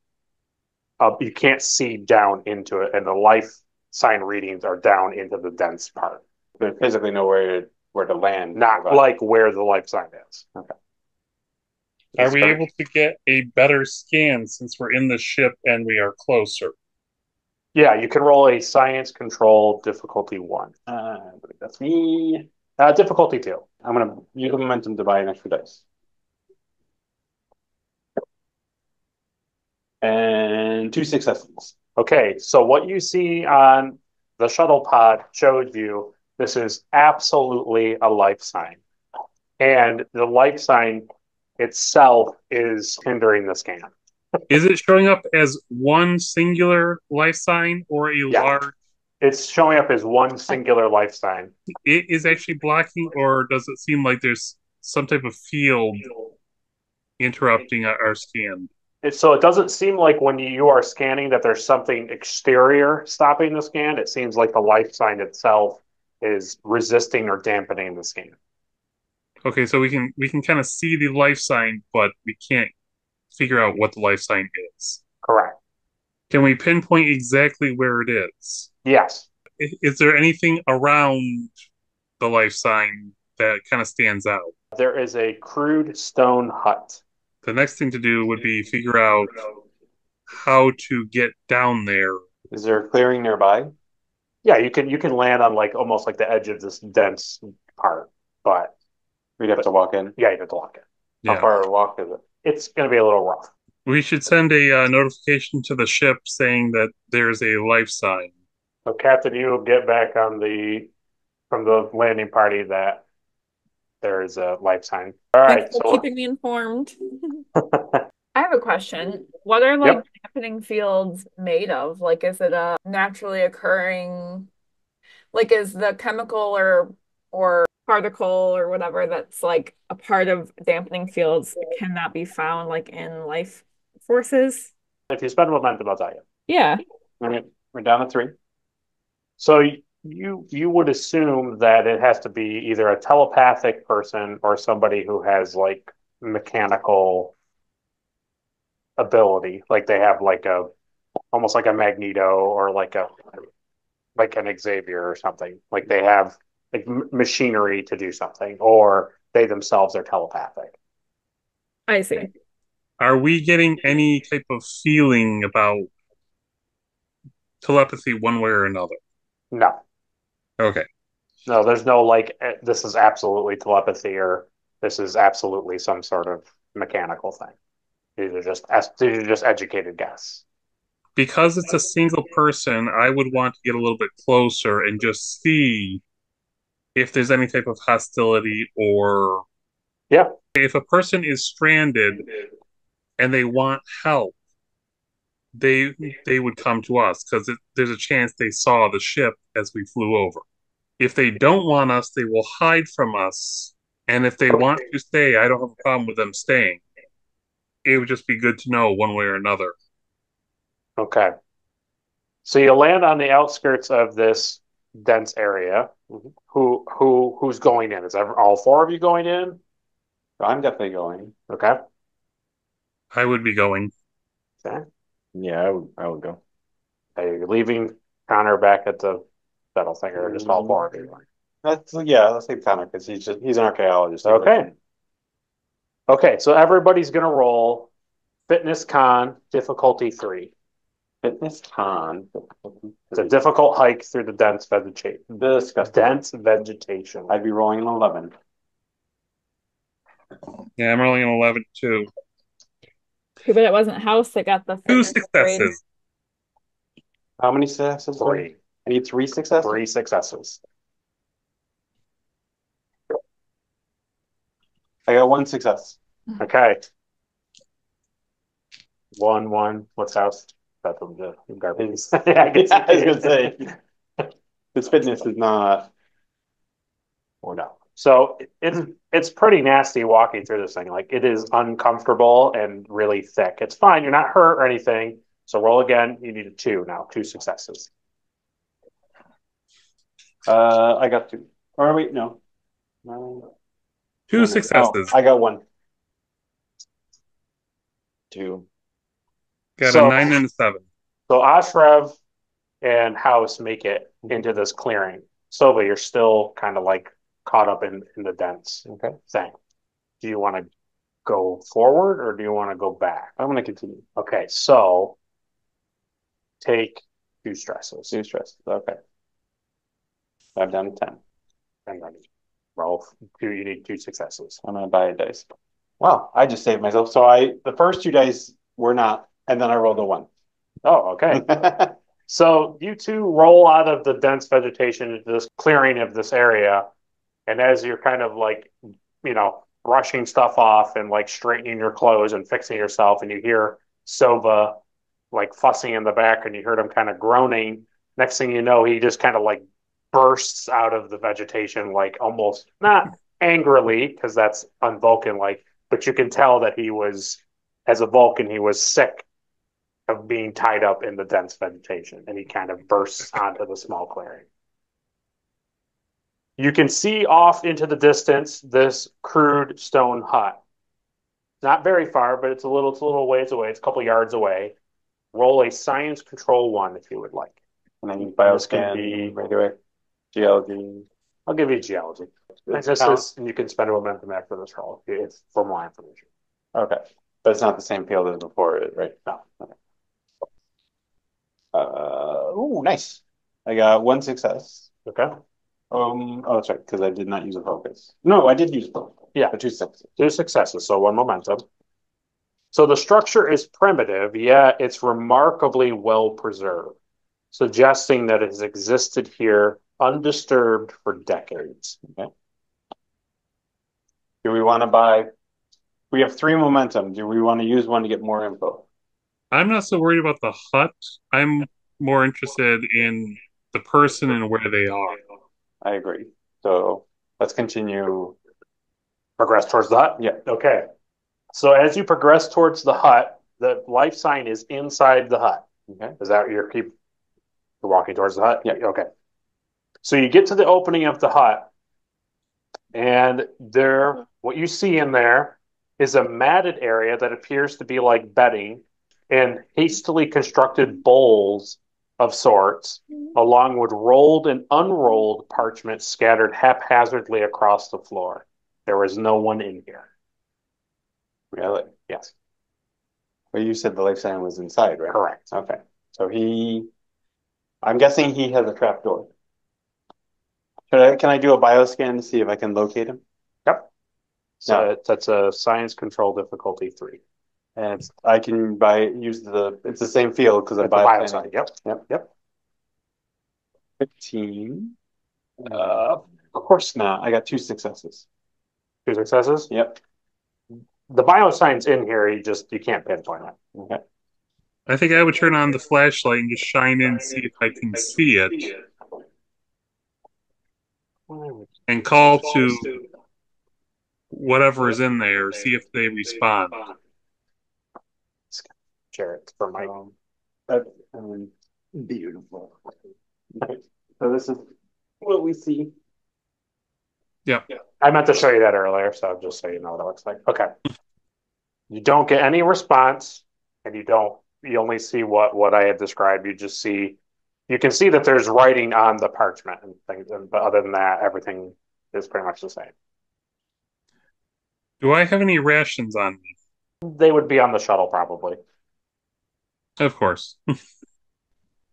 down into it, and the life sign readings are down into the dense part. There's physically nowhere where to land. Not like where the life sign is. Okay. Are we able to get a better scan since we're in the ship and we are closer? Yeah, you can roll a science control difficulty 1. I believe that's me. Difficulty 2. I'm going to use the momentum to buy an extra dice. And 2 successes. Okay, so what you see on the shuttle pod showed you this is absolutely a life sign. And the life sign itself is hindering the scan. Is it showing up as one singular life sign or a large? It's showing up as one singular life sign. It is actually blocking, or does it seem like there's some type of field interrupting our scan? So it doesn't seem like when you are scanning that there's something exterior stopping the scan. It seems like the life sign itself is resisting or dampening the scan. Okay, so we can kind of see the life sign, but we can't figure out what the life sign is. Correct. Can we pinpoint exactly where it is? Yes. Is there anything around the life sign that kind of stands out? There is a crude stone hut. The next thing to do would be figure out how to get down there. Is there a clearing nearby? Yeah, you can land on like almost like the edge of this dense part, but We'd have to walk in. yeah, you have to walk in. How far a walk is it? It's going to be a little rough. We should send a notification to the ship saying that there's a life sign. So, Captain, you will get back on from the landing party that there is a life sign. All right. Thanks for So, keeping me informed. I have a question. What are like dampening fields made of? Like, is it a naturally occurring, like, is the chemical or particle or whatever that's like a part of dampening fields, can that be found like in life forces? if you spend momentum, I'll tell you. Yeah. All right, we're down to 3. So you would assume that it has to be either a telepathic person or somebody who has like mechanical ability, like they have like almost like a Magneto or like an Xavier or something. Like they have like machinery to do something, or they themselves are telepathic. I see. Are we getting any type of feeling about telepathy one way or another? No, Okay. no, there's no like this is absolutely telepathy or this is absolutely some sort of mechanical thing. These are just educated guess. Because it's a single person, I would want to get a little bit closer and just see if there's any type of hostility, or Yeah. if a person is stranded and they want help, they would come to us because there's a chance they saw the ship as we flew over. If they don't want us, they will hide from us. And if they want to stay, I don't have a problem with them staying. It would just be good to know one way or another. Okay. So you land on the outskirts of this dense area. Who's going in? Is all 4 of you going in? I'm definitely going. Okay. I would be going. Okay. Yeah, I would go. Are you leaving Connor back at the shuttle thing, or just all 4 of you? Let's leave Connor because he's an archaeologist. Okay. Okay, so everybody's gonna roll fitness con difficulty 3. Fitness con. It's a difficult hike through the dense vegetation. Disgusting. Dense vegetation. I'd be rolling an 11. Yeah, I'm rolling an 11 too. Too bad it wasn't House that got the 2 fitness grade. successes. How many successes? 3. I need 3 successes. 3 successes. I got 1 success. Okay. 1-1. What's house? That's the garbage. I was gonna say his fitness is not. Or no. So it's pretty nasty walking through this thing. Like it is uncomfortable and really thick. It's fine. You're not hurt or anything. So roll again. You need a 2 now. 2 successes. I got 2. Or wait, no. 2 successes. I got 1. 2. Got a 9 and a 7. So Ashrev and House make it into this clearing. Sova, you're still kind of like caught up in the dense thing. Do you want to go forward or do you want to go back? I'm going to continue. Okay, so take 2 stresses. 2 stresses. Okay. I'm down to 10. And then roll 2. You need 2 successes. I'm going to buy a dice. Wow, I just saved myself. So the first 2 dice were not, and then I rolled a 1. Oh, okay. So you 2 roll out of the dense vegetation into this clearing of this area. And as you're kind of like, brushing stuff off and like straightening your clothes and fixing yourself, and you hear Sova like fussing in the back and you heard him kind of groaning, Next thing you know, he just kind of like bursts out of the vegetation, like almost not angrily, because that's un-Vulcan like, but you can tell that he was, as a Vulcan, he was sick of being tied up in the dense vegetation, and he kind of bursts onto the small clearing. You can see off into the distance this crude stone hut. Not very far, but it's a little ways away. It's a couple yards away. Roll a science control 1 if you would like. And then This can bioscan, be radioactive, geology. I'll give you geology. And you can spend a momentum after this roll. It's for more information. Okay. But it's not the same field as before, right? No. Okay. Nice. I got 1 success. Okay. Oh, that's right, because I did not use a focus. No, I did use a focus. Yeah. But 2 successes. 2 successes, so 1 momentum. So the structure is primitive, yet it's remarkably well preserved, suggesting that it has existed here undisturbed for decades. Okay. Do we want to buy? We have 3 momentum. Do we want to use 1 to get more info? I'm not so worried about the hut. I'm more interested in the person and where they are. I agree. So let's continue. Progress towards the hut? Yeah. Okay. So as you progress towards the hut, the life sign is inside the hut. Okay. Is that you're walking towards the hut? Yeah. Okay. So you get to the opening of the hut, and what you see in there is a matted area that appears to be like bedding and hastily constructed bowls of sorts, along with rolled and unrolled parchment scattered haphazardly across the floor. There was no one in here. Really? Yes. Well, you said the life sign was inside, right? Correct. Okay. So I'm guessing he has a trap door. Can I do a bioscan to see if I can locate him? Yep. So No. that's a science control difficulty 3. And I can it's the same field because I It's a bioscience. Yep. 15. Of course not. I got 2 successes. 2 successes? Yep. The biosign's in here, you can't pinpoint it. Okay. I think I would turn on the flashlight and just shine in and see if I can see it. And call to whatever is in there, see if they respond. Share it for Mike. Beautiful. Okay. So this is what we see. Yeah. I meant to show you that earlier, so just so you know what it looks like. Okay. You don't get any response, and you only see what I had described. You can see that there's writing on the parchment and things, but other than that, everything is pretty much the same. Do I have any rations on me? They would be on the shuttle, probably. Of course.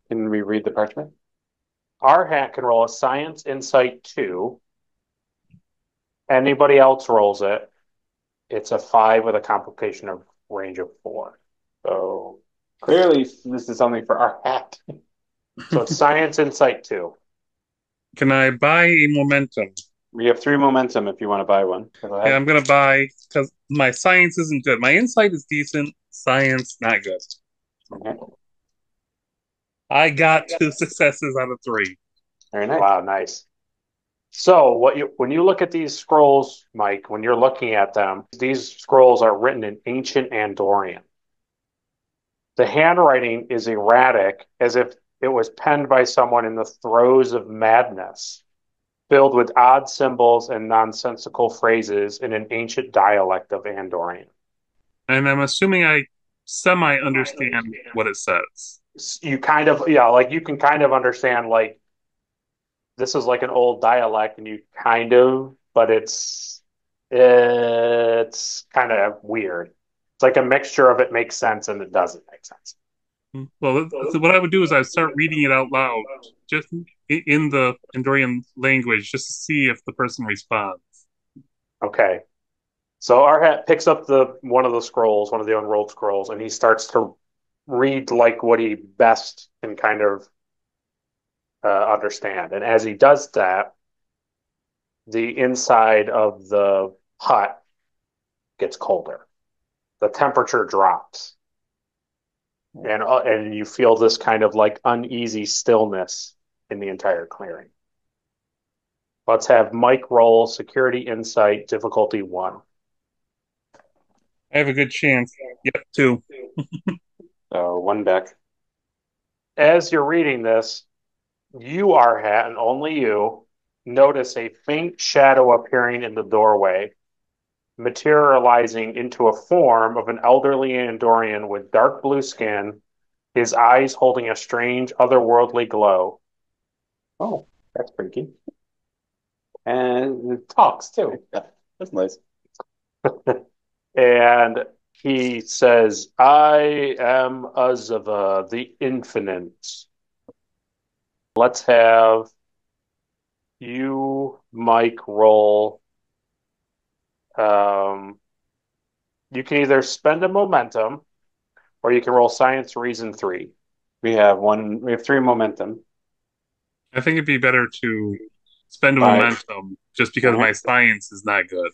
Can we read the parchment? Our hat can roll a science insight 2. Anybody else rolls it, it's a 5 with a complication of range of 4. So clearly this is something for our hat. So it's science insight 2. Can I buy a momentum? We have 3 momentum if you want to buy 1. Yeah, I'm gonna buy because my science isn't good. My insight is decent. Science not good. Okay. I got 2 successes out of 3. Very nice. Wow, nice. So when you look at these scrolls, Mike, when you're looking at them, these scrolls are written in ancient Andorian. The handwriting is erratic, as if it was penned by someone in the throes of madness, filled with odd symbols and nonsensical phrases in an ancient dialect of Andorian. And I'm assuming I semi-understand what it says. You kind of, you can kind of understand, like, this is like an old dialect, and but it's kind of weird. It's like a mixture of it makes sense and it doesn't make sense. Well, what I would do is I'd start reading it out loud, just in the Andorian language, just to see if the person responds. Okay. So our hat picks up one of the unrolled scrolls, and he starts to read like what he best can kind of understand. And as he does that, the inside of the hut gets colder. The temperature drops. and you feel this kind of like uneasy stillness in the entire clearing. Let's have Mike roll security insight difficulty 1. I have a good chance. Yep, 2. So 1 back. As you're reading this, you, Arhat, and only you, notice a faint shadow appearing in the doorway, materializing into a form of an elderly Andorian with dark blue skin, his eyes holding a strange otherworldly glow. Oh, that's freaky. And it talks too. Yeah, that's nice. And he says, I am Azava, the Infinite. Let's have you, Mike, roll. You can either spend a momentum or you can roll science reason 3. We have 3 momentum. I think it'd be better to spend a 5. momentum just because my science is not good.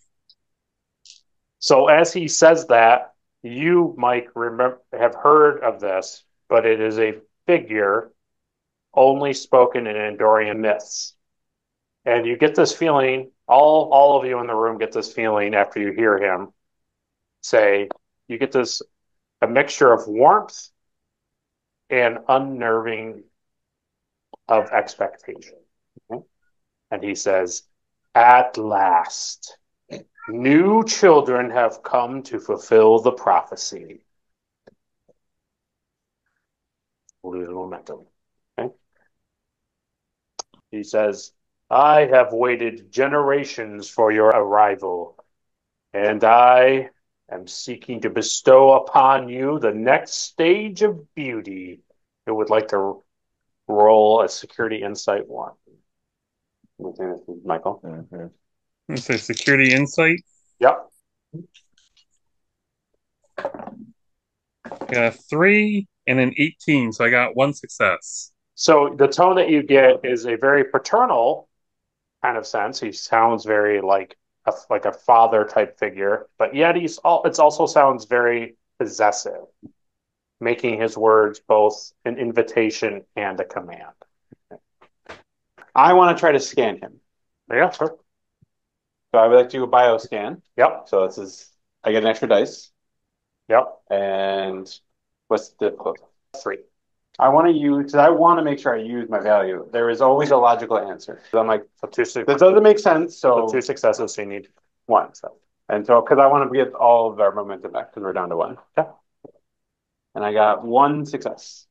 So as he says that, you, Mike, have heard of this, but it is a figure only spoken in Andorian myths. And you get this feeling, all of you in the room get this feeling after you hear him say, you get a mixture of warmth and unnerving of expectation. Okay? And he says, at last, new children have come to fulfill the prophecy. Lose momentum. Okay? He says, I have waited generations for your arrival, and I am seeking to bestow upon you the next stage of beauty. Who would like to roll a security insight 1? Michael? Mm-hmm. It's a security insight. Yep. Got a 3 and an 18, so I got 1 success. So the tone that you get is a very paternal kind of sense. He sounds very like a father type figure, but yet it also sounds very possessive, making his words both an invitation and a command. I want to try to scan him. Yeah, sure. So I would like to do a bioscan. Yep. So I get an extra dice. Yep. And what's the difficulty? 3. I want to make sure I use my value. There is always a logical answer. So I'm like, this doesn't make sense. So 2 successes, so you need 1. So, because I want to get all of our momentum back because we're down to 1. Yeah. And I got 1 success.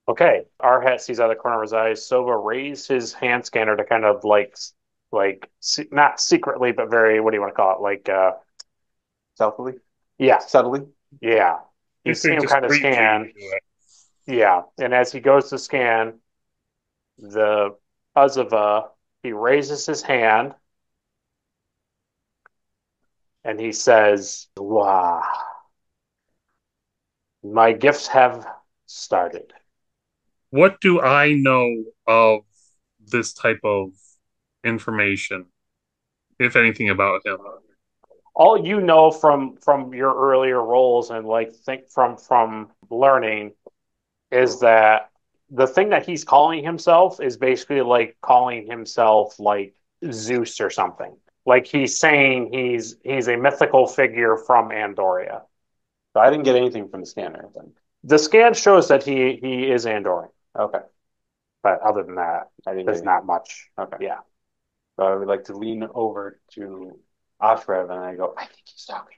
Okay. Arhat sees out of the corner of his eyes. Sova raised his hand scanner to kind of like not secretly, but very, what do you want to call it? Like, stealthily? Yeah. Subtly? Yeah. You see him kind of scan. Yeah. And as he goes to scan the Azava, he raises his hand and he says, wow, my gifts have started. What do I know of this type of information, if anything, about him? All you know from your earlier roles and think from learning is that the thing that he's calling himself is basically like calling himself like Zeus or something. Like he's saying he's a mythical figure from Andoria. So I didn't get anything from the scanner then. The scan shows that he is Andorian. Okay. But other than that, there's not much. Okay. Yeah. So I would like to lean over to Ashrev and I go, I think he's talking.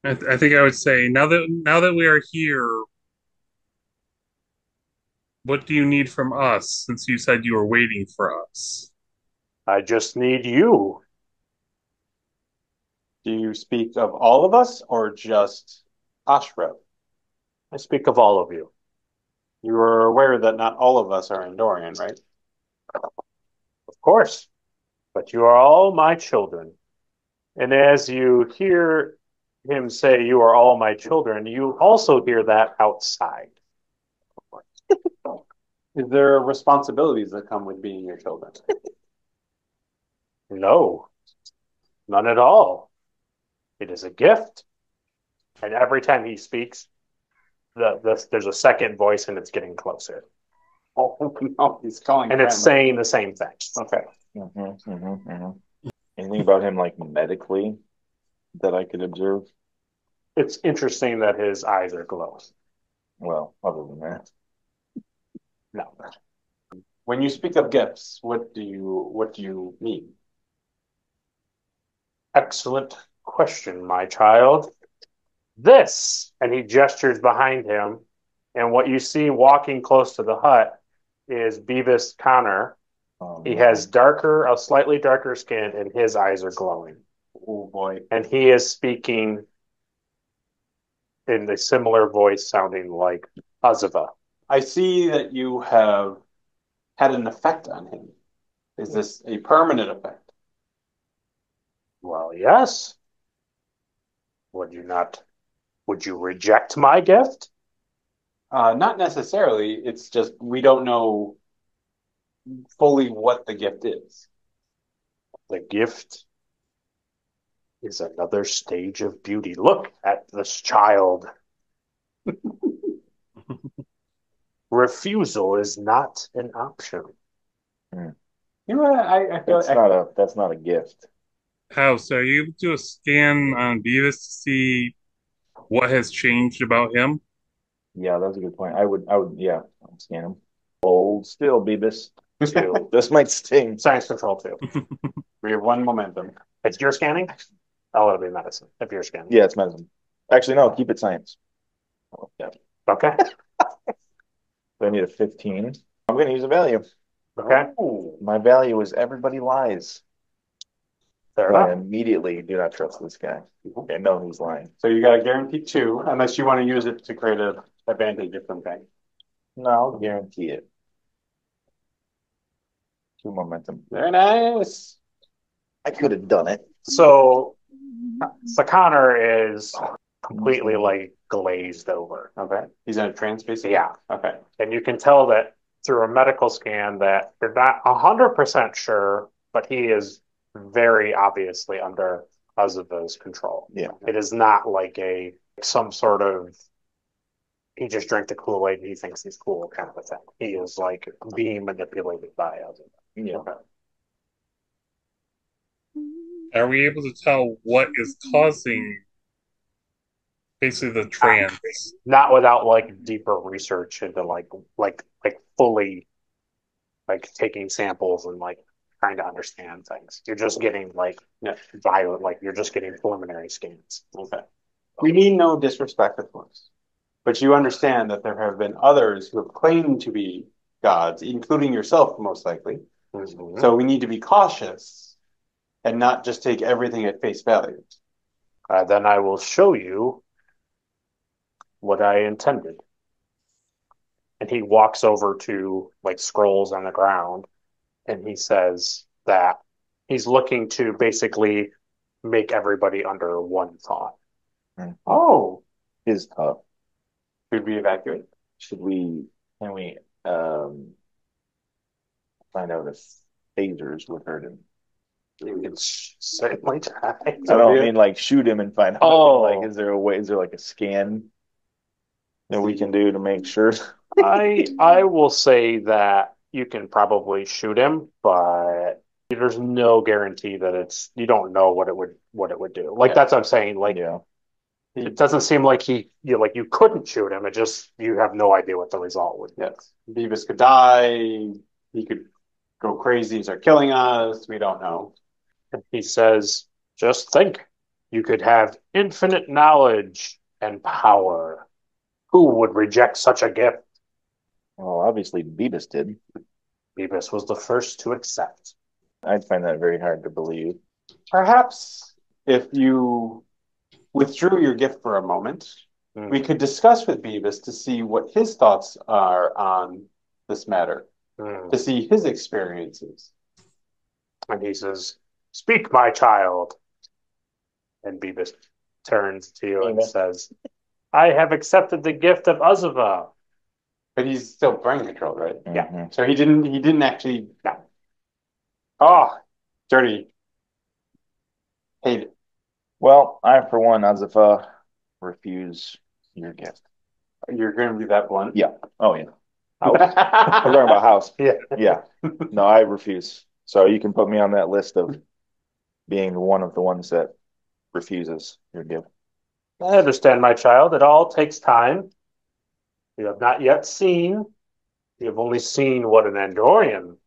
I think I would say now that we are here, what do you need from us? Since you said you were waiting for us, I just need you. Do you speak of all of us or just Ashrev? I speak of all of you. You are aware that not all of us are Andorian, right? Of course. But you are all my children. And as you hear him say, you are all my children, you also hear that outside. Is there responsibilities that come with being your children? No, none at all. It is a gift. And every time he speaks, there's a second voice and it's getting closer. Oh no, he's calling. And it's saying the same thing. Okay. Anything about him, like medically, that I could observe? It's interesting that his eyes are glowing. Well, other than that, No. When you speak of gifts, what do you mean? Excellent question, my child. This, and he gestures behind him, and what you see walking close to the hut is Beavis Connor. He has a slightly darker skin, and his eyes are glowing. Oh boy. And he is speaking in a similar voice sounding like Azava. I see that you have had an effect on him. Is this a permanent effect? Well, yes. Would you reject my gift? Not necessarily. It's just we don't know fully what the gift is. The gift is another stage of beauty. Look at this child. Refusal is not an option. You know what? I feel that's not a gift. House, are you able to do a scan on Beavis to see what has changed about him? Yeah, that's a good point. I would, yeah, I'll scan him. Hold still, Beavis. Two. This might sting. Science control two. we have one momentum. It's your scanning? Oh, it'll be medicine if you're scanning. Yeah, it's medicine. Actually, no, keep it science. Yeah. Okay. So I need a 15. I'm going to use a value. Okay. My value is everybody lies. Fair I enough. immediately do not trust this guy. I know he's lying. So you got to guarantee 2, unless you want to use it to create an advantage of some kind. No, I'll guarantee it. 2 momentum. Very nice. I could have done it. So Shi'Kahr is completely like glazed over. Okay. He's in a trance, basically? Yeah. Okay. And you can tell that through a medical scan that you're not 100% sure, but he is very obviously under Azava's control. Yeah. It is not like some sort of he just drank the Kool-Aid and he thinks he's cool kind of a thing. He is like being manipulated by Azava. Yeah. Okay. Are we able to tell what is causing basically the trance? Not without like deeper research into like fully like taking samples and like trying to understand things. You're just getting like violent, like you're just getting preliminary scans. Okay. We mean no disrespect, of course. But you understand that there have been others who have claimed to be gods, including yourself, most likely. Mm-hmm. So we need to be cautious and not just take everything at face value. Then I will show you what I intended. And he walks over to like scrolls on the ground and he says that he's looking to basically make everybody under one thought. Oh, His thought. should we evacuate? Can we find out if phasers would hurt him? You can certainly try. I don't mean like shoot him and find out. Oh. Like, is there like a scan that we can do to make sure? I will say that you can probably shoot him, but there's no guarantee that you don't know what it would do. Like that's what I'm saying. Like Yeah. it doesn't seem like you couldn't shoot him. It just you have no idea what the result would be. Yes. Beavis could die. He could go crazy and start killing us. We don't know. And he says, just think, you could have infinite knowledge and power. Who would reject such a gift? Well, obviously Beavis did. Beavis was the first to accept. I'd find that very hard to believe. Perhaps if you withdrew your gift for a moment, we could discuss with Beavis to see what his thoughts are on this matter, to see his experiences. And he says, speak, my child. And Beavis turns to you and says, I have accepted the gift of Azava. But he's still brain controlled, right? Yeah. So he didn't actually. No. Oh, dirty. Hate it. Well, I, for one, Azafa, refuse your gift. You're going to be that blunt? Yeah. Oh, yeah. House? We're talking about house. Yeah. Yeah. No, I refuse. So you can put me on that list of being one of the ones that refuses your gift. I understand, my child. It all takes time. You have not yet seen. You have only seen what an Andorian.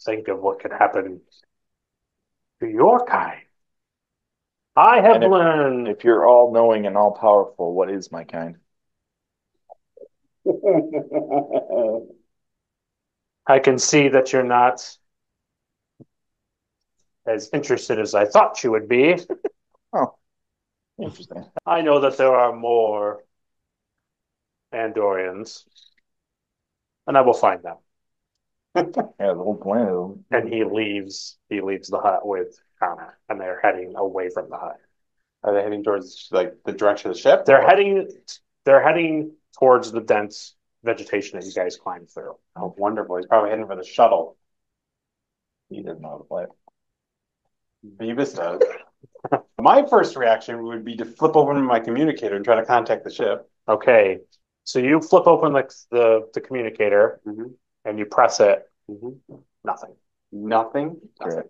Think of what could happen to your kind. I have And learned. if you're all knowing and all powerful, what is my kind? I can see that you're not as interested as I thought you would be. Oh, interesting. I know that there are more Andorians, and I will find them. Yeah, the whole plan is. And he leaves the hut with Kana, and they're heading away from the hut. Are they heading towards like the direction of the ship? They're heading towards the dense vegetation that you guys climbed through. Oh, wonderful. He's probably heading for the shuttle. He doesn't know how to play. Beavis does. My first reaction would be to flip open my communicator and try to contact the ship. Okay, so you flip open the communicator and you press it. Nothing. Nothing? Nothing.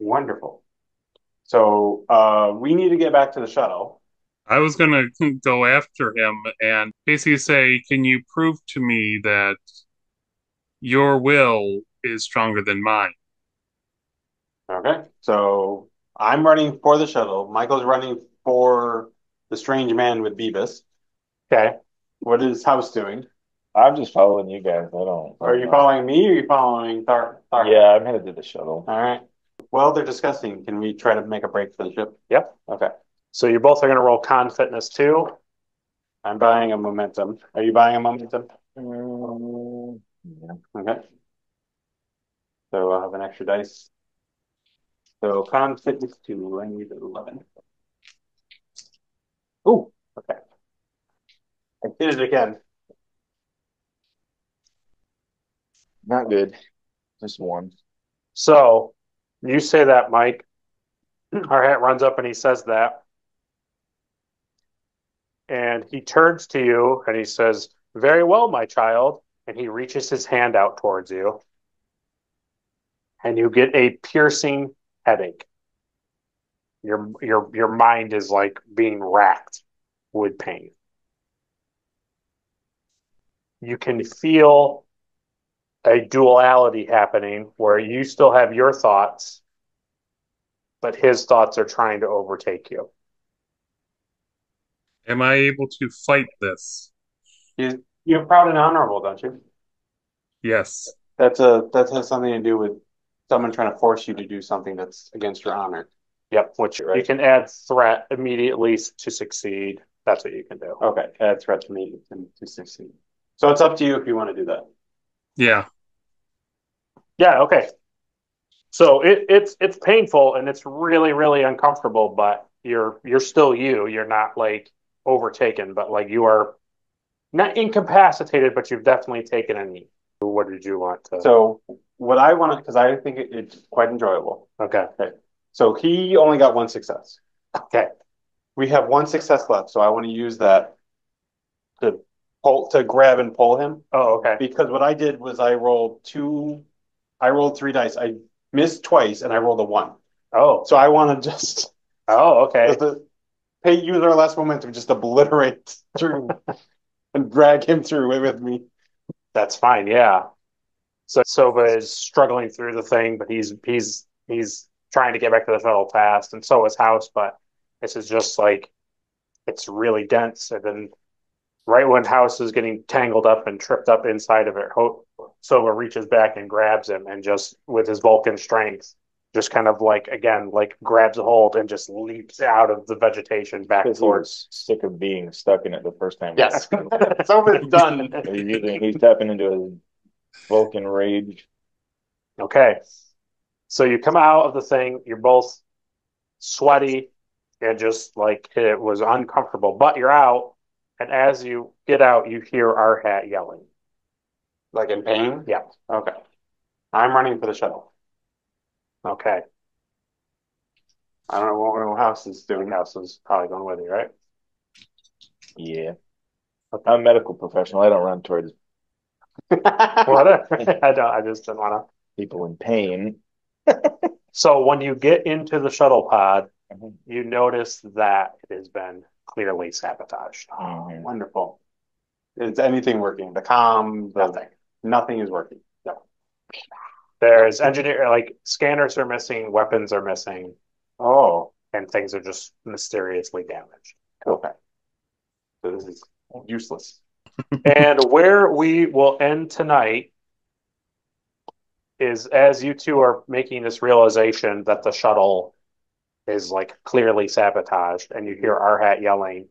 Wonderful. So we need to get back to the shuttle. I was going to go after him and basically say, can you prove to me that your will is stronger than mine? Okay. So I'm running for the shuttle. Michael's running for the strange man with Beavis. Okay. What is House doing? I'm just following you guys. I don't. Are you following me or are you following Thar? Yeah, I'm headed to the shuttle. All right. Well, they're discussing. Can we try to make a break for the ship? Yep. Okay. So you both are going to roll con fitness too. I'm buying a momentum. Are you buying a momentum? Yeah. Okay. So I'll have an extra dice. So con fitness 2, I need 11. Ooh, okay. I did it again. Not good. Just one. So you say that, Mike. Our hat runs up and he says that. And he turns to you and he says, "Very well, my child." And he reaches his hand out towards you. And you get a piercing headache. Your mind is like being racked with pain. You can feel a duality happening where you still have your thoughts, but his thoughts are trying to overtake you. Am I able to fight this? You're proud and honorable, don't you? Yes. That has something to do with someone trying to force you to do something that's against your honor. Yep, which you can add threat immediately to succeed. That's what you can do. Okay, add threat to me to succeed. So it's up to you if you want to do that. Yeah. Yeah, okay. So it's painful and it's really, really uncomfortable, but you're still you. You're not like overtaken, but like you are not incapacitated, but you've definitely taken a knee. What did you want to? So what I want to, because I think it's quite enjoyable. Okay. So he only got one success. Okay. We have one success left, so I want to use that to grab and pull him. Oh, okay. Because what I did was I rolled 3 dice. I missed twice and I rolled a 1. Oh. So I want to just okay. use our last momentum, just obliterate through and drag him through it with me. That's fine, yeah. So Sova is struggling through the thing, but he's trying to get back to the shuttle fast, and so is House, but this is just like it's really dense. And then right when House is getting tangled up and tripped up inside of it, Sova reaches back and grabs him and just with his Vulcan strength, just kind of like again, like grabs a hold and just leaps out of the vegetation back towards. Sick of being stuck in it the first time. Yes. Sova's done. He's tapping into his Vulcan rage. Okay. So you come out of the thing, you're both sweaty and just like it was uncomfortable, but you're out. And as you get out, you hear our hat yelling. Like in pain? Yeah. Okay. I'm running for the shuttle. Okay. I don't know what House is doing. House is probably going with you, right? Yeah. I'm a medical professional. I don't run towards Whatever. I just didn't want to. people in pain. So when you get into the shuttle pod, you notice that it has been clearly sabotaged. Oh, wonderful. Is anything working? The comm, nothing is working. No. There's scanners are missing, weapons are missing. Oh, and things are just mysteriously damaged. okay. So this is useless. And where we will end tonight is as you two are making this realization that the shuttle is like clearly sabotaged, and you hear Arhat yelling.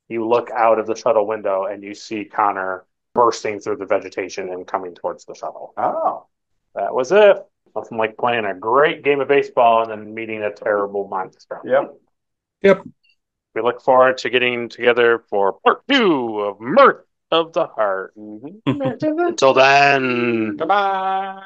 You look out of the shuttle window and you see Connor bursting through the vegetation and coming towards the shuttle. Oh, that was it. Nothing like playing a great game of baseball and then meeting a terrible monster. Yep. We look forward to getting together for part 2 of Mirth of the Heart. Until then, goodbye.